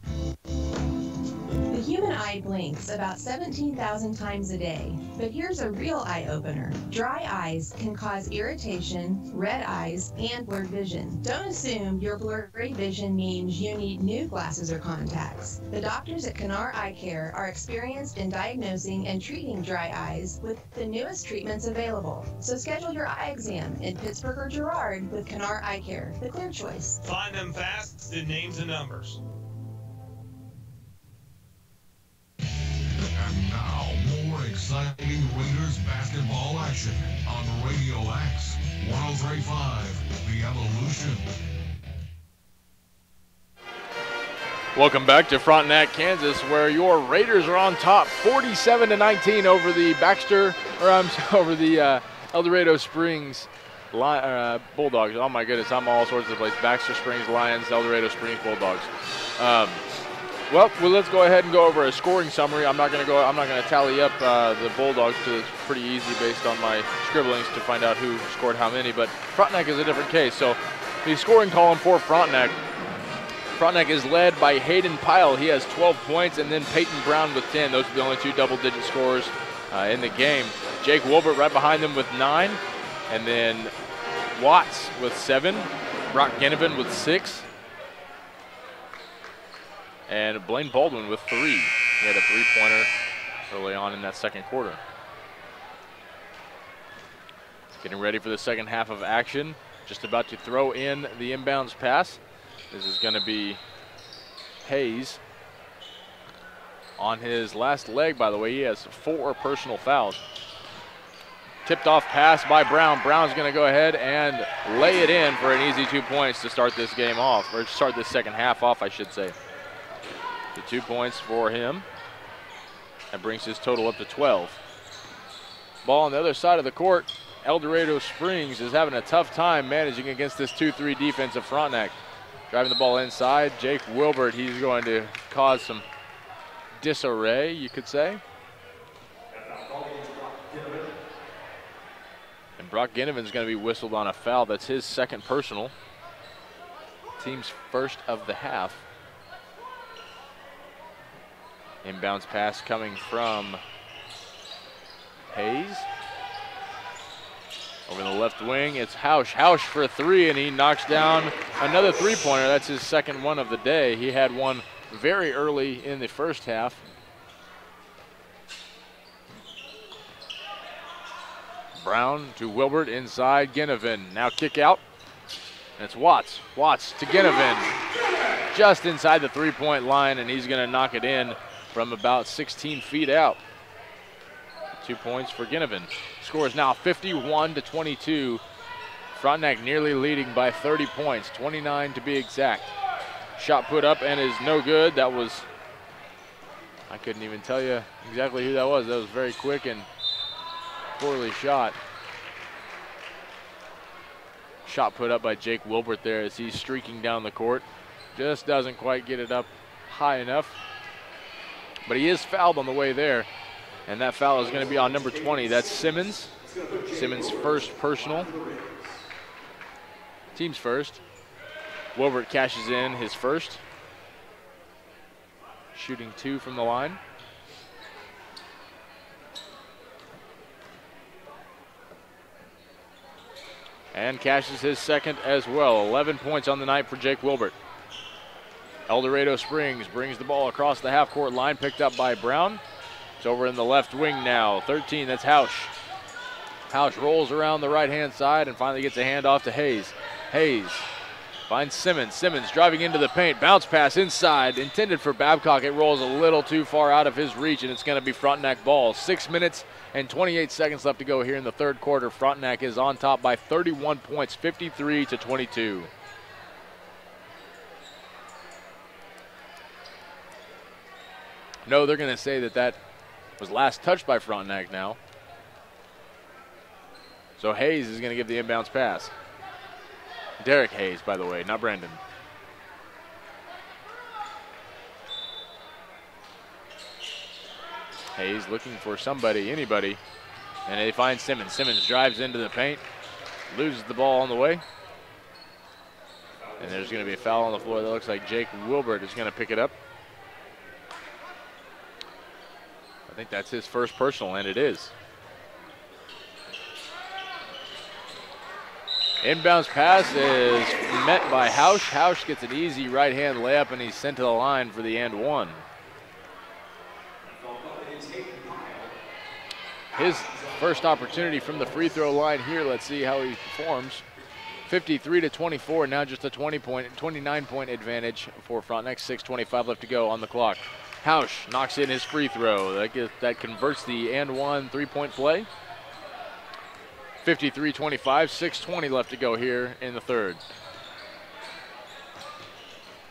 The human eye blinks about 17,000 times a day, but here's a real eye-opener. Dry eyes can cause irritation, red eyes, and blurred vision. Don't assume your blurry vision means you need new glasses or contacts. The doctors at Canar Eye Care are experienced in diagnosing and treating dry eyes with the newest treatments available. So schedule your eye exam in Pittsburgh or Girard with Canar Eye Care, the clear choice. Find them fast in names and numbers. And now, more exciting Raiders basketball action on Radio X 103.5, The Evolution. Welcome back to Frontenac, Kansas, where your Raiders are on top, 47-19 over the over the El Dorado Springs Bulldogs. Oh my goodness, I'm all sorts of places. Baxter Springs Lions, El Dorado Springs Bulldogs. Well, let's go ahead and go over a scoring summary. I'm not going to tally up the Bulldogs because it's pretty easy based on my scribblings to find out who scored how many. But Frontenac is a different case. So the scoring column for Frontenac is led by Hayden Pyle. He has 12 points, and then Peyton Brown with 10. Those are the only two double-digit scorers in the game. Jake Wilbert right behind them with 9, and then Watts with 7. Brock Ginnivan with 6. And Blaine Baldwin with 3. He had a 3-pointer early on in that second quarter. Getting ready for the second half of action. Just about to throw in the inbounds pass. This is going to be Hayes. On his last leg, by the way, he has 4 personal fouls. Tipped off pass by Brown. Brown's going to go ahead and lay it in for an easy 2 points to start this game off, or start this second half off, I should say. The 2 points for him. That brings his total up to 12. Ball on the other side of the court. El Dorado Springs is having a tough time managing against this 2-3 defense of Frontenac. Driving the ball inside, Jake Wilbert, he's going to cause some disarray, you could say. And Brock Ginnivan's going to be whistled on a foul. That's his second personal. Team's first of the half. Inbounds pass coming from Hayes. Over the left wing, it's Hausch. Hausch for 3, and he knocks down another 3-pointer. That's his second one of the day. He had one very early in the first half. Brown to Wilbert inside Ginnivan. Now kick out. And it's Watts. Watts to Ginnivan. Just inside the 3-point line, and he's going to knock it in from about 16 feet out. 2 points for Ginnivan. Score is now 51-22. Frontenac nearly leading by 30 points, 29 to be exact. Shot put up and is no good. That was, I couldn't even tell you exactly who that was. That was very quick and poorly shot. Shot put up by Jake Wilbert there as he's streaking down the court. Just doesn't quite get it up high enough. But he is fouled on the way there. And that foul is going to be on number 20. That's Simmons. Simmons' first personal. Team's first. Wilbert cashes in his first. Shooting 2 from the line. And cashes his second as well. 11 points on the night for Jake Wilbert. El Dorado Springs brings the ball across the half-court line, picked up by Brown. It's over in the left wing now. 13, that's Hausch. Hausch rolls around the right-hand side and finally gets a handoff to Hayes. Hayes finds Simmons. Simmons driving into the paint. Bounce pass inside, intended for Babcock. It rolls a little too far out of his reach, and it's going to be Frontenac ball. 6 minutes and 28 seconds left to go here in the third quarter. Frontenac is on top by 31 points, 53-22. No, they're going to say that was last touched by Frontenac now. So Hayes is going to give the inbounds pass. Derek Hayes, by the way, not Brandon. Hayes looking for somebody, anybody, and they find Simmons. Simmons drives into the paint, loses the ball on the way. And there's going to be a foul on the floor. That looks like Jake Wilbert is going to pick it up. I think that's his first personal, and it is. Inbounds pass is met by Hausch. Hausch gets an easy right-hand layup, and he's sent to the line for the and one. His first opportunity from the free throw line here. Let's see how he performs. 53-24, now just a 29-point advantage for Frontenac. 6:25 left to go on the clock. Hausch knocks in his free throw. That converts the and one three-point play. 53-25, 6:20 left to go here in the third.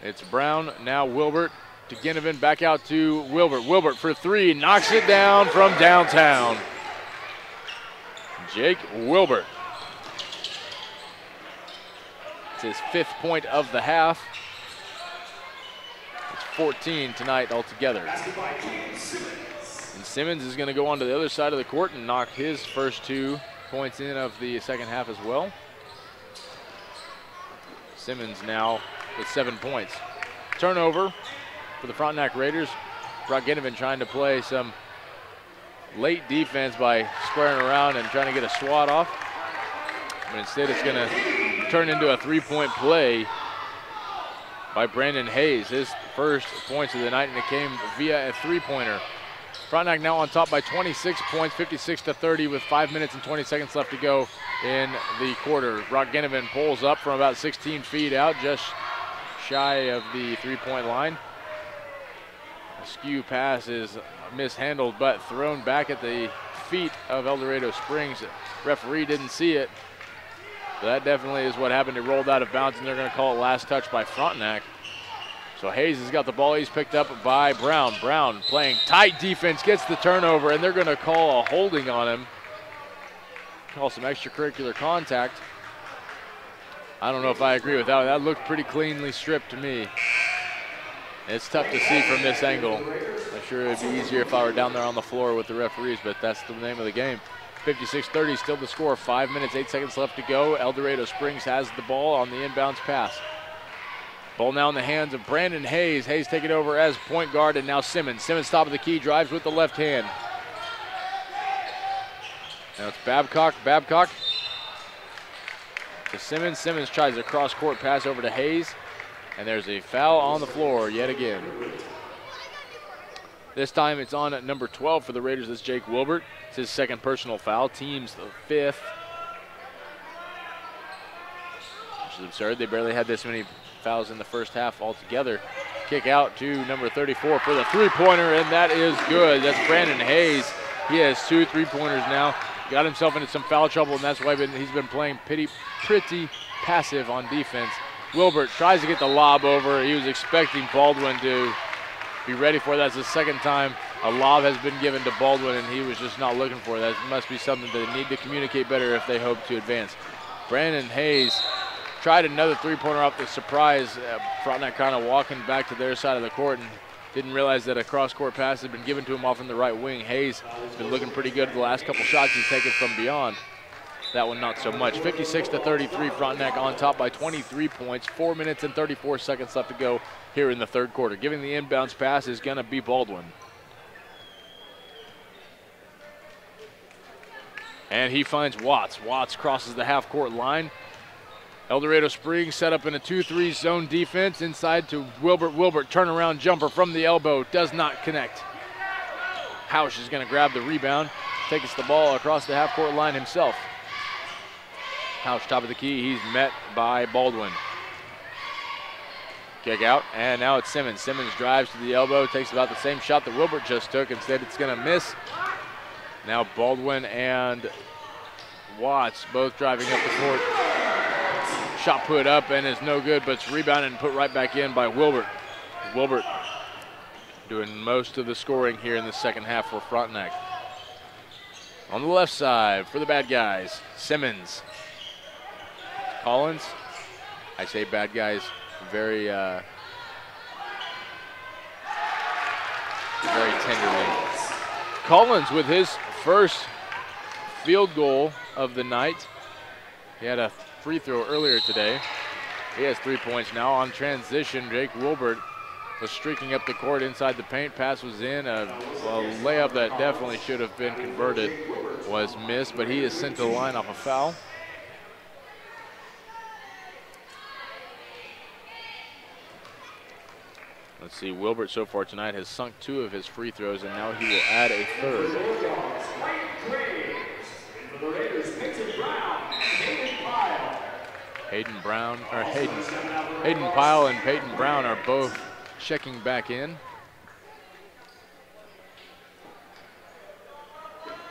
It's Brown, now Wilbert to Ginnivan, back out to Wilbert. Wilbert for 3, knocks it down from downtown. Jake Wilbert. It's his 5th point of the half. It's 14 tonight altogether. And Simmons is going to go on to the other side of the court and knock his first 2 points in of the second half as well. Simmons now with 7 points. Turnover for the Frontenac Raiders. Brock Ginnivan trying to play some late defense by squaring around and trying to get a swat off. But instead it's going to turn into a three-point play by Brandon Hayes. His first points of the night, and it came via a three-pointer. Frontenac now on top by 26 points, 56-30 with 5 minutes and 20 seconds left to go in the quarter. Brock Ginnivan pulls up from about 16 feet out, just shy of the three-point line. A skew pass is mishandled, but thrown back at the feet of El Dorado Springs. Referee didn't see it. So that definitely is what happened. It rolled out of bounds, and they're going to call it last touch by Frontenac. So Hayes has got the ball. He's picked up by Brown. Brown playing tight defense, gets the turnover, and they're going to call a holding on him. Call some extracurricular contact. I don't know if I agree with that. That looked pretty cleanly stripped to me. It's tough to see from this angle. I'm sure it would be easier if I were down there on the floor with the referees, but that's the name of the game. 56-30, still the score. 5 minutes, 8 seconds left to go. El Dorado Springs has the ball on the inbounds pass. Ball now in the hands of Brandon Hayes. Hayes taking over as point guard, and now Simmons. Simmons top of the key, drives with the left hand. Now it's Babcock. Babcock to Simmons. Simmons tries a cross-court pass over to Hayes, and there's a foul on the floor yet again. This time it's on at number 12 for the Raiders. That's Jake Wilbert. It's his second personal foul. Team's the fifth. Which is absurd. They barely had this many fouls in the first half altogether. Kick out to number 34 for the three-pointer, and that is good. That's Brandon Hayes. He has 2 3-pointers now. Got himself into some foul trouble, and that's why he's been playing pretty passive on defense. Wilbert tries to get the lob over. He was expecting Baldwin to be ready for it. That's the second time a lob has been given to Baldwin, and he was just not looking for it. That must be something they need to communicate better if they hope to advance. Brandon Hayes tried another three-pointer off the surprise. Frontenac kind of walking back to their side of the court and didn't realize that a cross-court pass had been given to him off in the right wing. Hayes has been looking pretty good the last couple shots he's taken from beyond. That one not so much. 56-33, Frontenac on top by 23 points. 4 minutes and 34 seconds left to go here in the third quarter. Giving the inbounds pass is going to be Baldwin. And he finds Watts. Watts crosses the half-court line. El Dorado Springs set up in a 2-3 zone defense. Inside to Wilbert. Wilbert, turnaround jumper from the elbow. Does not connect. Hausch is going to grab the rebound. Takes the ball across the half-court line himself. Hausch top of the key. He's met by Baldwin. Kick out, and now it's Simmons. Simmons drives to the elbow. Takes about the same shot that Wilbert just took. Instead, it's going to miss. Now Baldwin and Watts both driving up the court. Shot put up and is no good, but it's rebounded and put right back in by Wilbert. Wilbert doing most of the scoring here in the second half for Frontenac. On the left side for the bad guys, Simmons. Collins. I say bad guys very tenderly. Collins with his first field goal of the night. He had a free throw earlier today. He has 3 points now. On transition, Jake Wilbert was streaking up the court inside the paint. Pass was in. A layup that definitely should have been converted was missed, but he is sent to the line off a foul. Let's see, Wilbert so far tonight has sunk 2 of his free throws, and now he will add a third. Hayden Pyle and Peyton Brown are both checking back in.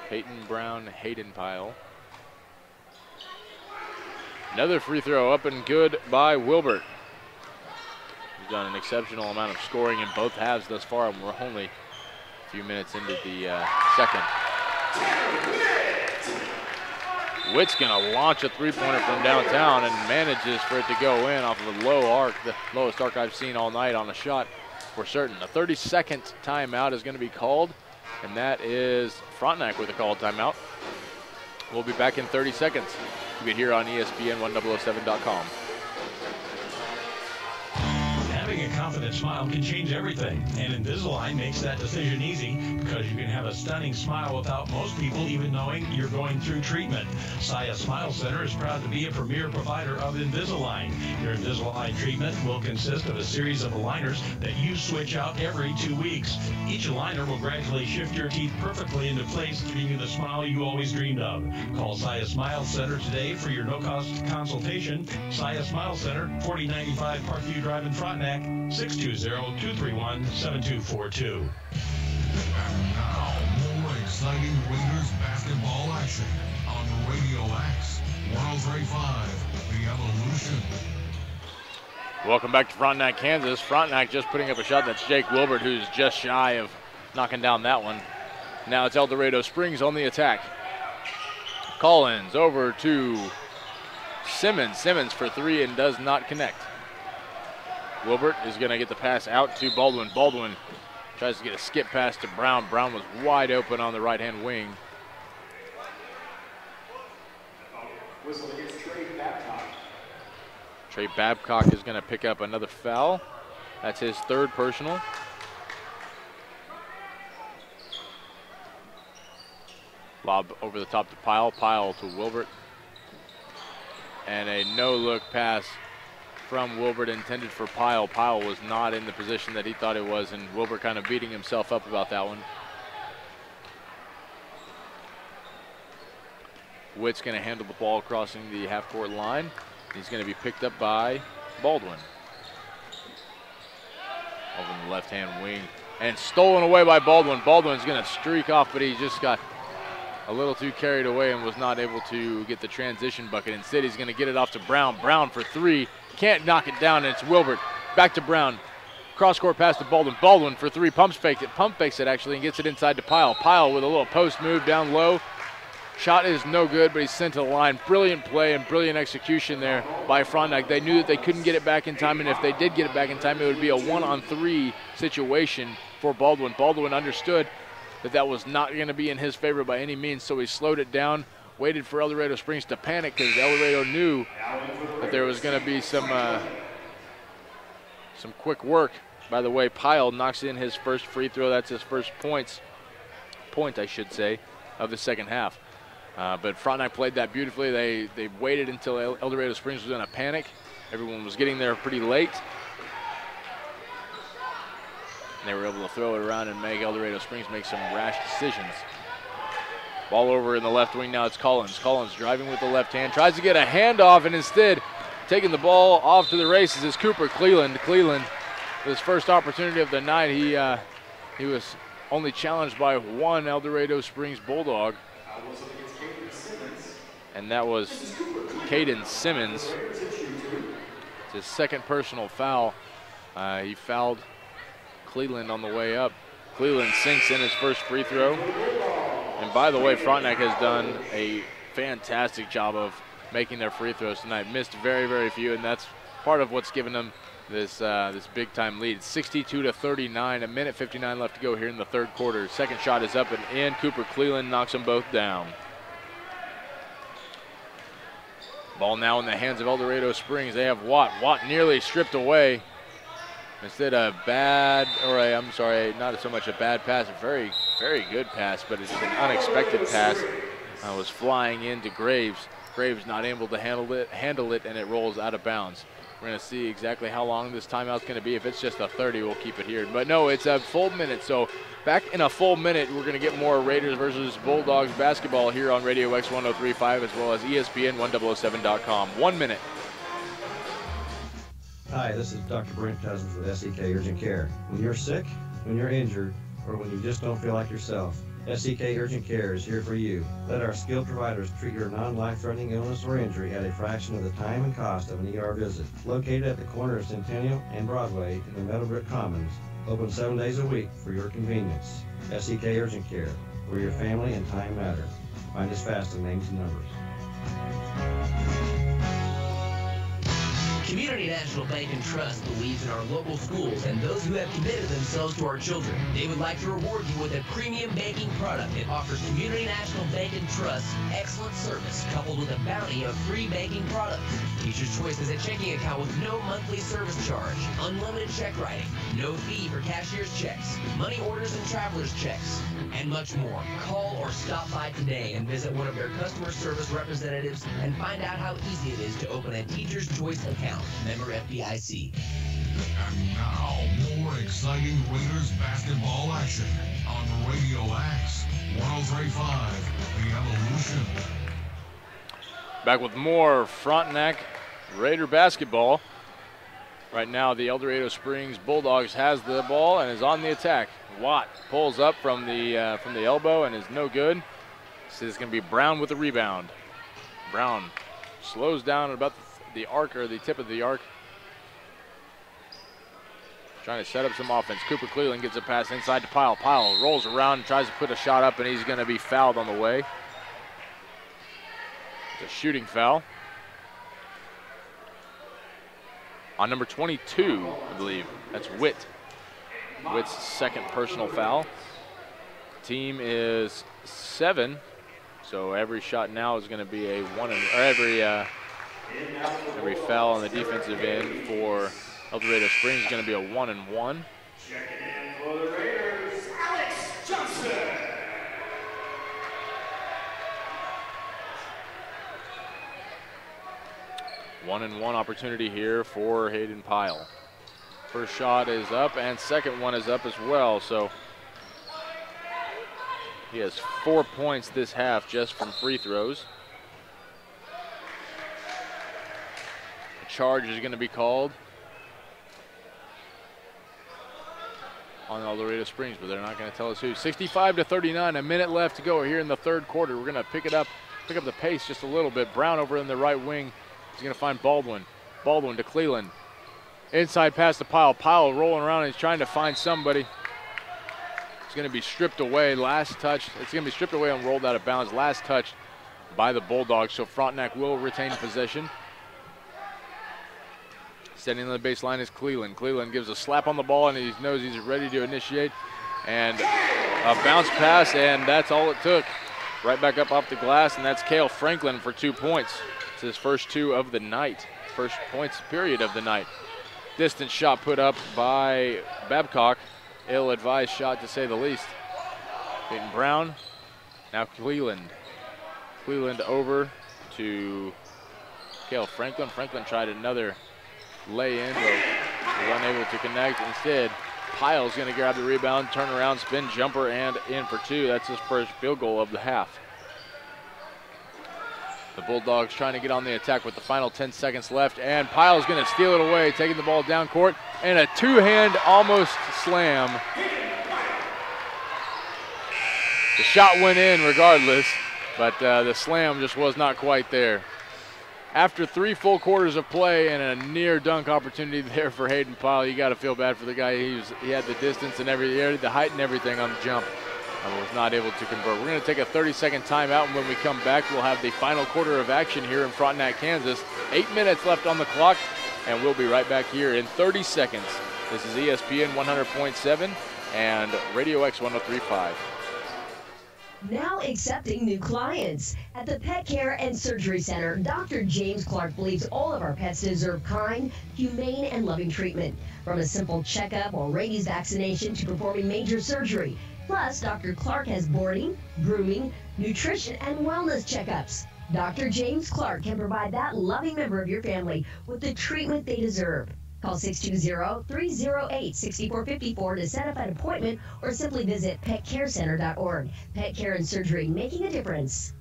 Peyton Brown, Hayden Pyle. Another free throw up and good by Wilbert. He's done an exceptional amount of scoring in both halves thus far, and we're only a few minutes into the second. Witt's gonna launch a three-pointer from downtown and manages for it to go in off of a low arc, the lowest arc I've seen all night on a shot for certain. A 30-second timeout is gonna be called, and that is Frontenac with a called timeout. We'll be back in 30 seconds. Keep it here on ESPN1007.com. Having a confident smile can change everything, and Invisalign makes that decision easy because you can have a stunning smile without most people even knowing you're going through treatment. Saya Smile Center is proud to be a premier provider of Invisalign. Your Invisalign treatment will consist of a series of aligners that you switch out every 2 weeks. Each aligner will gradually shift your teeth perfectly into place, giving you the smile you always dreamed of. Call Saya Smile Center today for your no-cost consultation. Saya Smile Center, 4095 Parkview Drive in Frontenac, 620-231-7242. And now, more exciting Raiders basketball action on Radio X 103.5, The Evolution. Welcome back to Frontenac, Kansas. Frontenac just putting up a shot. That's Jake Wilbert, who's just shy of knocking down that one. Now it's El Dorado Springs on the attack. Collins over to Simmons. Simmons for three and does not connect. Wilbert is going to get the pass out to Baldwin. Baldwin tries to get a skip pass to Brown. Brown was wide open on the right-hand wing. Whistle against Trey Babcock. Trey Babcock is going to pick up another foul. That's his third personal. Lob over the top to Pyle. Pyle to Wilbert. And a no-look pass from Wilbert intended for Pyle. Pyle was not in the position that he thought it was, and Wilbert kind of beating himself up about that one. Witt's going to handle the ball crossing the half-court line. He's going to be picked up by Baldwin. Over in the left-hand wing. And stolen away by Baldwin. Baldwin's going to streak off, but he just got a little too carried away and was not able to get the transition bucket. Instead, he's going to get it off to Brown. Brown for three. Can't knock it down, and it's Wilbert. Back to Brown. Cross-court pass to Baldwin. Baldwin for three. Pump fakes it actually, and gets it inside to Pyle. Pyle with a little post move down low. Shot is no good, but he's sent to the line. Brilliant play and brilliant execution there by Frontenac. They knew that they couldn't get it back in time, and if they did get it back in time, it would be a 1-on-3 situation for Baldwin. Baldwin understood that that was not going to be in his favor by any means, so he slowed it down, waited for El Dorado Springs to panic because El Dorado knew that there was going to be some quick work. By the way, Pyle knocks in his first free throw. That's his first point, I should say, of the second half. But Frontenac played that beautifully. They waited until El Dorado Springs was in a panic. Everyone was getting there pretty late. And they were able to throw it around and make El Dorado Springs make some rash decisions. Ball over in the left wing now. It's Collins. Collins driving with the left hand. Tries to get a handoff, and instead taking the ball off to the races is Cooper Cleland. Cleland, his first opportunity of the night, he was only challenged by one El Dorado Springs Bulldog. And that was Caden Simmons. It's his second personal foul. He fouled Cleland on the way up. Cleland sinks in his first free throw. And by the way, Frontenac has done a fantastic job of making their free throws tonight. Missed very, very few, and that's part of what's given them this big-time lead. 62-39, a minute 59 left to go here in the third quarter. Second shot is up and in. Cooper Cleland knocks them both down. Ball now in the hands of El Dorado Springs. They have Watt. Watt nearly stripped away. Instead a not so much a bad pass, a very, very good pass, but it's an unexpected pass. Was flying into Graves. Graves not able to handle it, and it rolls out of bounds. We're going to see exactly how long this timeout's going to be. If it's just a 30, we'll keep it here. But no, it's a full minute. So back in a full minute, we're going to get more Raiders versus Bulldogs basketball here on Radio X 103.5 as well as ESPN 1007.com. 1 minute. Hi, this is Dr. Brent Cousins with SEK Urgent Care. When you're sick, when you're injured, or when you just don't feel like yourself, SEK Urgent Care is here for you. Let our skilled providers treat your non-life-threatening illness or injury at a fraction of the time and cost of an ER visit. Located at the corner of Centennial and Broadway in the Meadowbrook Commons. Open 7 days a week for your convenience. SEK Urgent Care, where your family and time matter. Find us fast in names and numbers. Community National Bank and Trust believes in our local schools and those who have committed themselves to our children. They would like to reward you with a premium banking product that offers Community National Bank and Trust excellent service coupled with a bounty of free banking products. Teacher's Choice is a checking account with no monthly service charge, unlimited check writing, no fee for cashier's checks, money orders and traveler's checks, and much more. Call or stop by today and visit one of their customer service representatives and find out how easy it is to open a Teacher's Choice account. Member FDIC. And now, more exciting Raiders basketball action on Radio X 103.5, The Evolution. Back with more Frontenac Raider basketball. Right now, the El Dorado Springs Bulldogs has the ball and is on the attack. Watt pulls up from the elbow and is no good. So it's going to be Brown with the rebound. Brown slows down at about the arc, or the tip of the arc. Trying to set up some offense. Cooper Cleveland gets a pass inside to Pyle. Pyle rolls around and tries to put a shot up, and he's going to be fouled on the way. It's a shooting foul on number 22, I believe. That's Witt. Witt's second personal foul. Team is 7, so every shot now is going to be a every foul on the defensive end for El Dorado Springs is going to be a 1-and-1. Checking in for the Raiders, Alex Johnson. One-and-one opportunity here for Hayden Pyle. First shot is up, and second one is up as well. So he has 4 points this half just from free throws. A charge is going to be called on El Dorado Springs, but they're not going to tell us who. 65-39, a minute left to go here in the third quarter. We're going to pick up the pace just a little bit. Brown over in the right wing. He's going to find Baldwin. Baldwin to Cleland. Inside pass to Pyle. Pyle rolling around and he's trying to find somebody. It's going to be stripped away. Last touch. It's going to be stripped away and rolled out of bounds. Last touch by the Bulldogs, so Frontenac will retain possession. Standing on the baseline is Cleland. Cleland gives a slap on the ball, and he knows he's ready to initiate. And a bounce pass, and that's all it took. Right back up off the glass, and that's Cale Franklin for 2 points. It's his first 2 of the night. First points period of the night. Distance shot put up by Babcock. Ill-advised shot, to say the least. Peyton Brown. Now Cleland. Cleland over to Cale Franklin. Franklin tried another lay in, but was unable to connect. Instead, Pyle's going to grab the rebound, turn around, spin jumper, and in for 2. That's his first field goal of the half. The Bulldogs trying to get on the attack with the final 10 seconds left, and Pyle's going to steal it away, taking the ball down court, and a two-hand almost slam. The shot went in regardless, but the slam just was not quite there. After 3 full quarters of play and a near dunk opportunity there for Hayden Pyle, you got to feel bad for the guy. He had the distance and the height and everything on the jump, and was not able to convert. We're going to take a 30-second timeout, and when we come back, we'll have the final quarter of action here in Frontenac, Kansas. 8 minutes left on the clock, and we'll be right back here in 30 seconds. This is ESPN 100.7 and Radio X 103.5. Now accepting new clients. At the Pet Care and Surgery Center, Dr. James Clark believes all of our pets deserve kind, humane, and loving treatment. From a simple checkup or rabies vaccination to performing major surgery. Plus, Dr. Clark has boarding, grooming, nutrition, and wellness checkups. Dr. James Clark can provide that loving member of your family with the treatment they deserve. Call 620-308-6454 to set up an appointment or simply visit petcarecenter.org. Pet Care and Surgery, making a difference.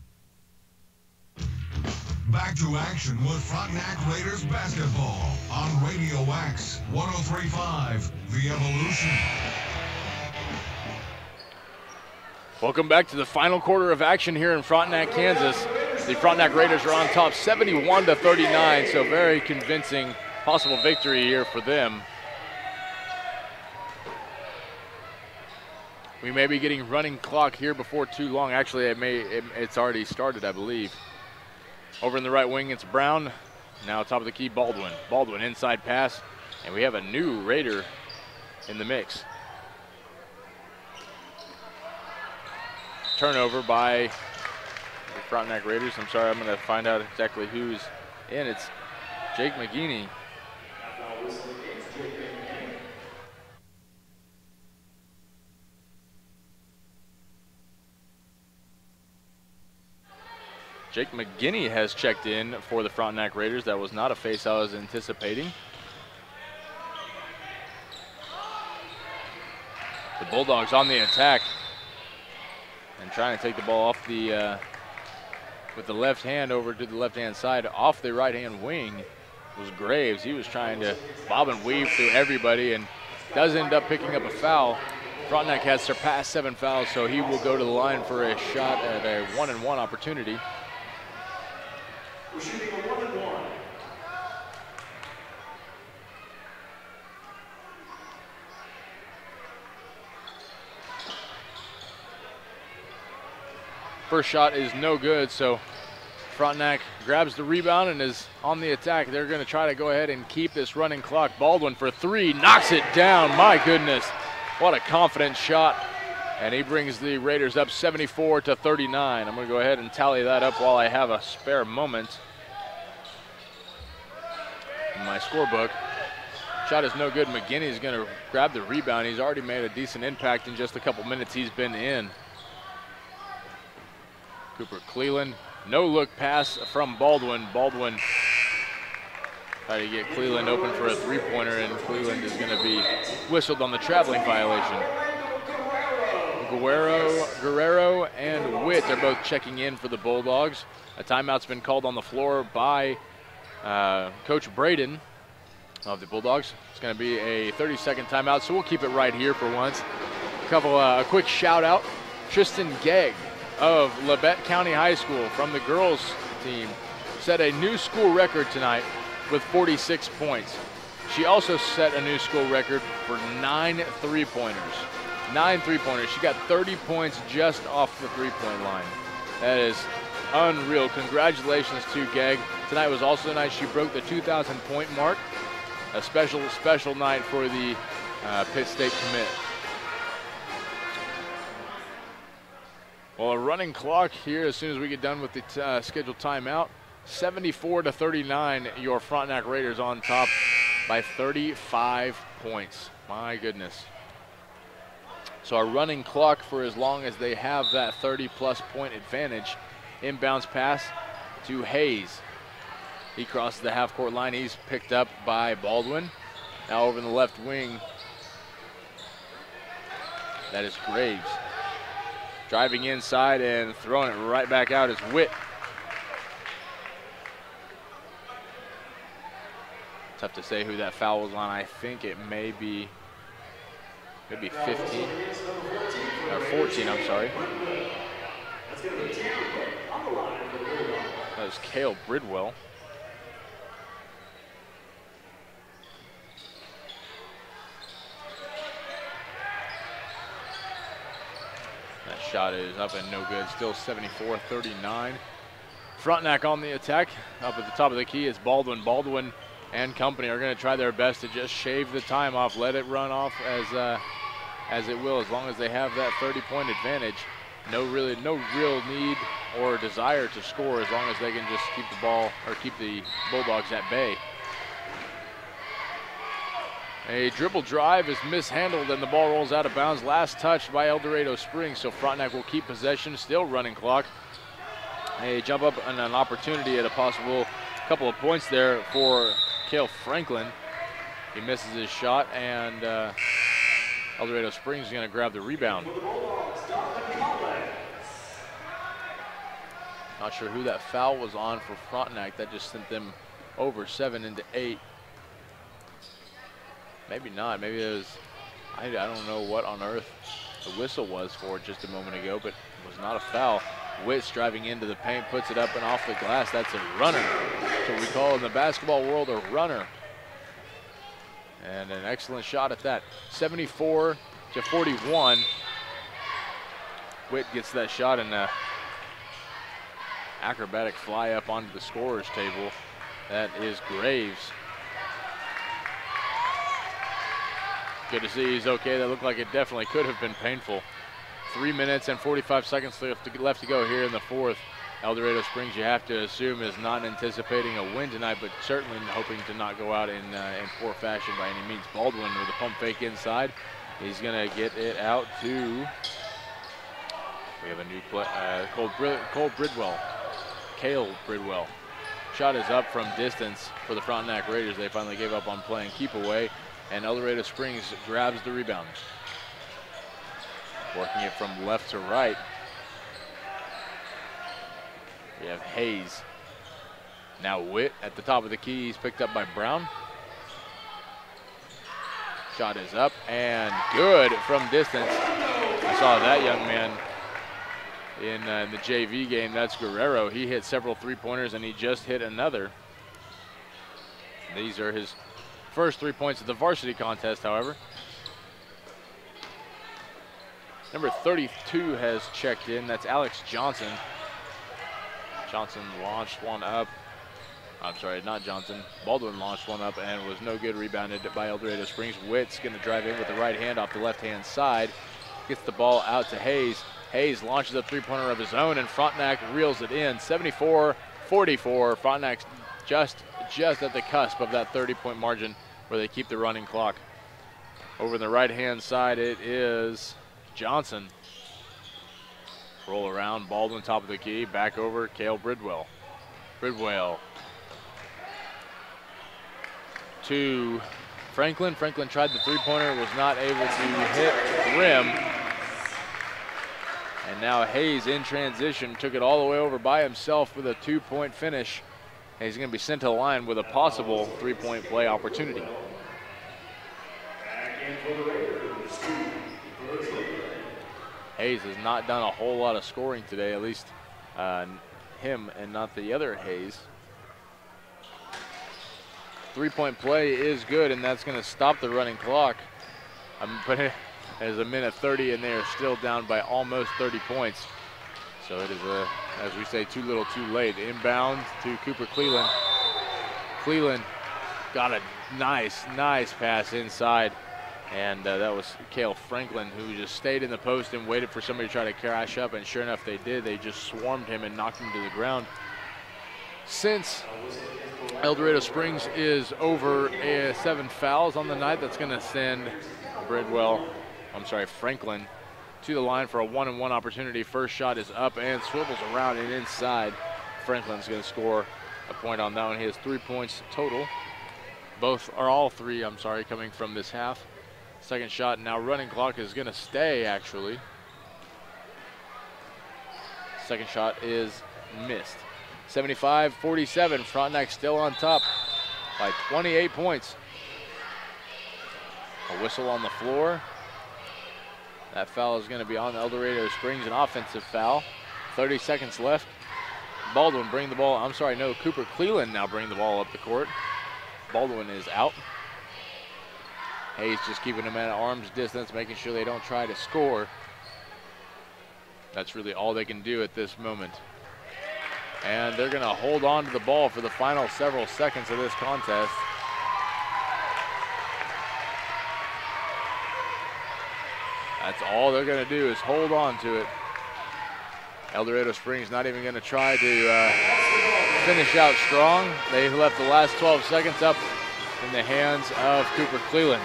Back to action with Frontenac Raiders basketball on Radio X 103.5, The Evolution. Welcome back to the final quarter of action here in Frontenac, Kansas. The Frontenac Raiders are on top 71-39, so very convincing possible victory here for them. We may be getting running clock here before too long. Actually, it's already started, I believe. Over in the right wing, it's Brown. Now top of the key, Baldwin. Baldwin inside pass, and we have a new Raider in the mix. Turnover by the Frontenac Raiders. I'm sorry, I'm going to find out exactly who's in. It's Jake McGinney. Jake McGinney has checked in for the Frontenac Raiders. That was not a face I was anticipating. The Bulldogs on the attack and trying to take the ball off the with the left hand over to the left-hand side. Off the right-hand wing was Graves. He was trying to bob and weave through everybody and does end up picking up a foul. Frontenac has surpassed 7 fouls, so he will go to the line for a shot at a 1-and-1 opportunity. We're shooting a 1-and-1. First shot is no good, so Frontenac grabs the rebound and is on the attack. They're going to try to go ahead and keep this running clock. Baldwin for 3, knocks it down. My goodness, what a confident shot. And he brings the Raiders up 74-39. I'm going to go ahead and tally that up while I have a spare moment in my scorebook. Shot is no good. McGinney's going to grab the rebound. He's already made a decent impact in just a couple minutes he's been in. Cooper Cleland, no look pass from Baldwin. Baldwin trying to get Cleland open for a 3-pointer, and Cleland is going to be whistled on the traveling violation. Guerrero and Witt are both checking in for the Bulldogs. A timeout's been called on the floor by Coach Braden of the Bulldogs. It's going to be a 30-second timeout, so we'll keep it right here for once. A quick shout out. Tristan Gegg of Labette County High School from the girls team set a new school record tonight with 46 points. She also set a new school record for 9 3-pointers. 9 3-pointers. She got 30 points just off the 3-point line. That is unreal. Congratulations to Gegg. Tonight was also the night she broke the 2,000-point mark. A special night for the Pitt State commit. Well, a running clock here as soon as we get done with the scheduled timeout. 74-39, your Frontenac Raiders on top by 35 points. My goodness. So a running clock for as long as they have that 30-plus point advantage. Inbounds pass to Hayes. He crosses the half-court line. He's picked up by Baldwin. Now over in the left wing, that is Graves. Driving inside and throwing it right back out is Witt. Tough to say who that foul was on. I think it may be 15 or 14, I'm sorry. That was Cale Bridwell. That shot is up and no good. Still 74-39. Frontenac on the attack. Up at the top of the key is Baldwin. Baldwin and company are going to try their best to just shave the time off, let it run off as it will, as long as they have that 30-point advantage. No real need or desire to score, as long as they can just keep the ball or keep the Bulldogs at bay. A dribble drive is mishandled and the ball rolls out of bounds. Last touch by El Dorado Springs, so Frontenac will keep possession. Still running clock. A jump up and an opportunity at a possible couple of points there for Cale Franklin. He misses his shot, and El Dorado Springs is going to grab the rebound. Not sure who that foul was on for Frontenac. That just sent them over 7 into 8. Maybe not. Maybe it was, I don't know what on earth the whistle was for just a moment ago, but it was not a foul. Witt's driving into the paint, puts it up and off the glass. That's a runner. That's what we call in the basketball world a runner. And an excellent shot at that. 74-41. Witt gets that shot and acrobatic fly up onto the scorer's table. That is Graves. Good to see he's okay. That looked like it definitely could have been painful. 3 minutes and 45 seconds left to go here in the fourth. El Dorado Springs, you have to assume, is not anticipating a win tonight, but certainly hoping to not go out in poor fashion by any means. Baldwin with a pump fake inside. He's going to get it out to, we have a new play, Cole Bridwell. Cale Bridwell. Shot is up from distance for the Frontenac Raiders. They finally gave up on playing keep away, and El Dorado Springs grabs the rebound. Working it from left to right. We have Hayes. Now Witt at the top of the key. He's picked up by Brown. Shot is up and good from distance. I saw that young man in the JV game. That's Guerrero. He hit several three-pointers and he just hit another. These are his first 3 points of the varsity contest, however. Number 32 has checked in. That's Alex Johnson. Johnson launched one up. I'm sorry, not Johnson. Baldwin launched one up and was no good. Rebounded by El Dorado Springs. Witt's going to drive in with the right hand off the left-hand side. Gets the ball out to Hayes. Hayes launches a three-pointer of his own, and Frontenac reels it in. 74-44. Frontenac's just at the cusp of that 30-point margin where they keep the running clock. Over on the right-hand side, it is Johnson. Roll around, Baldwin top of the key, back over, Cale Bridwell. Bridwell to Franklin. Franklin tried the three-pointer, was not able to hit the rim. And now Hayes in transition, took it all the way over by himself with a 2-point finish. And he's going to be sent to the line with a possible 3-point play opportunity. Hayes has not done a whole lot of scoring today, at least him and not the other Hayes. 3-point play is good, and that's going to stop the running clock. But there's a minute 30, and they are still down by almost 30 points. So it is, as we say, too little, too late. Inbound to Cooper Cleland. Cleland got a nice pass inside. And that was Cale Franklin, who just stayed in the post and waited for somebody to try to crash up, and sure enough they did. They just swarmed him and knocked him to the ground. Since El Dorado Springs is over 7 fouls on the night, that's going to send Franklin to the line for a 1-and-1 opportunity. First shot is up and swivels around and inside. Franklin's going to score a point on that one. He has 3 points total. All three, coming from this half. Second shot, now running clock is going to stay, actually. Second shot is missed. 75-47, Frontenac still on top by 28 points. A whistle on the floor. That foul is going to be on El Dorado Springs, an offensive foul. 30 seconds left. Baldwin bring the ball, Cooper Cleland now bring the ball up the court. Baldwin is out. Hayes just keeping them at arm's distance, making sure they don't try to score. That's really all they can do at this moment. And they're going to hold on to the ball for the final several seconds of this contest. That's all they're going to do is hold on to it. El Dorado Springs not even going to try to finish out strong. They left the last 12 seconds up in the hands of Cooper Cleland.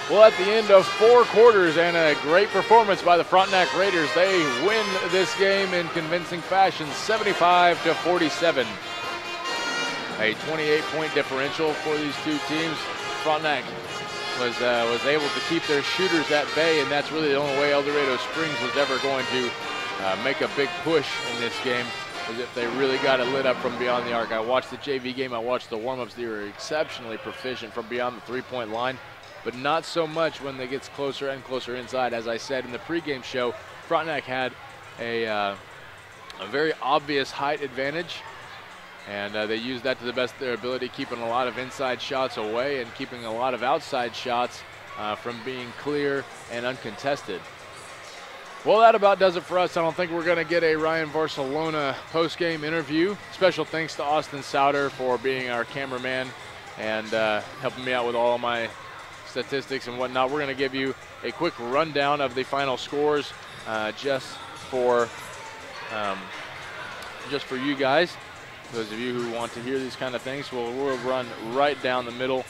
Well, at the end of 4 quarters and a great performance by the Frontenac Raiders, they win this game in convincing fashion, 75-47. A 28-point differential for these two teams. Frontenac was able to keep their shooters at bay, and that's really the only way El Dorado Springs was ever going to make a big push in this game, is if they really got it lit up from beyond the arc. I watched the JV game, I watched the warm-ups. They were exceptionally proficient from beyond the three-point line, but not so much when they gets closer and closer inside. As I said in the pregame show, Frontenac had a very obvious height advantage, and they used that to the best of their ability, keeping a lot of inside shots away and keeping a lot of outside shots from being clear and uncontested. Well, that about does it for us. I don't think we're going to get a Ryan Barcelona post-game interview. Special thanks to Austin Souter for being our cameraman and helping me out with all of my statistics and whatnot. We're going to give you a quick rundown of the final scores just for you guys. Those of you who want to hear these kind of things, we'll run right down the middle.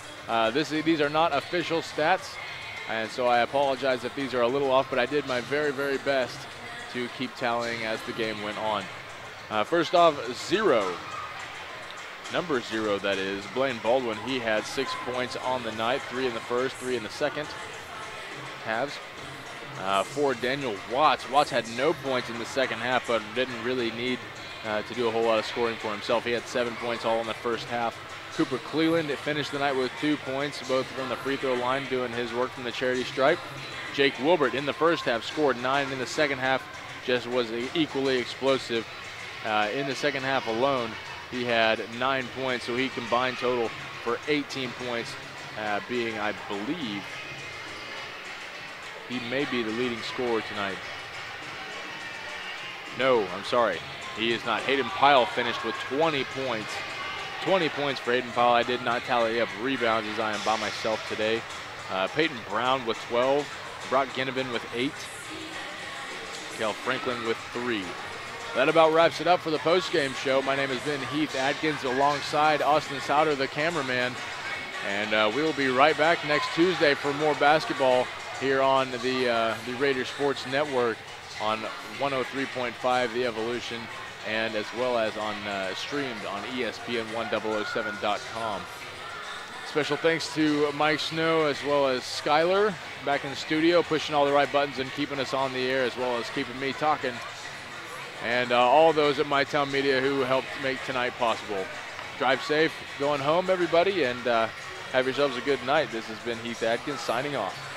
These are not official stats. And so I apologize if these are a little off, but I did my very, very best to keep tallying as the game went on. First off, number 0, that is, Blaine Baldwin. He had 6 points on the night, 3 in the first, 3 in the second halves. For Daniel Watts, Watts had no points in the second half, but didn't really need to do a whole lot of scoring for himself. He had 7 points all in the first half. Cooper Cleland finished the night with 2 points, both from the free throw line, doing his work from the charity stripe. Jake Wilbert in the first half scored 9. In the second half, just was equally explosive. In the second half alone, he had 9 points, so he combined total for 18 points, being, I believe, he may be the leading scorer tonight. No, I'm sorry. He is not. Hayden Pyle finished with 20 points. 20 points for Hayden Pyle. I did not tally up rebounds as I am by myself today. Peyton Brown with 12. Brock Ginnivan with 8. Kel Franklin with 3. That about wraps it up for the postgame show. My name has been Heath Adkins alongside Austin Souter, the cameraman. And we will be right back next Tuesday for more basketball here on the Raider Sports Network on 103.5 The Evolution, and as well as on streamed on ESPN1007.com. Special thanks to Mike Snow as well as Skyler back in the studio, pushing all the right buttons and keeping us on the air, as well as keeping me talking. And all those at My Town Media who helped make tonight possible. Drive safe going home, everybody, and have yourselves a good night. This has been Heath Adkins signing off.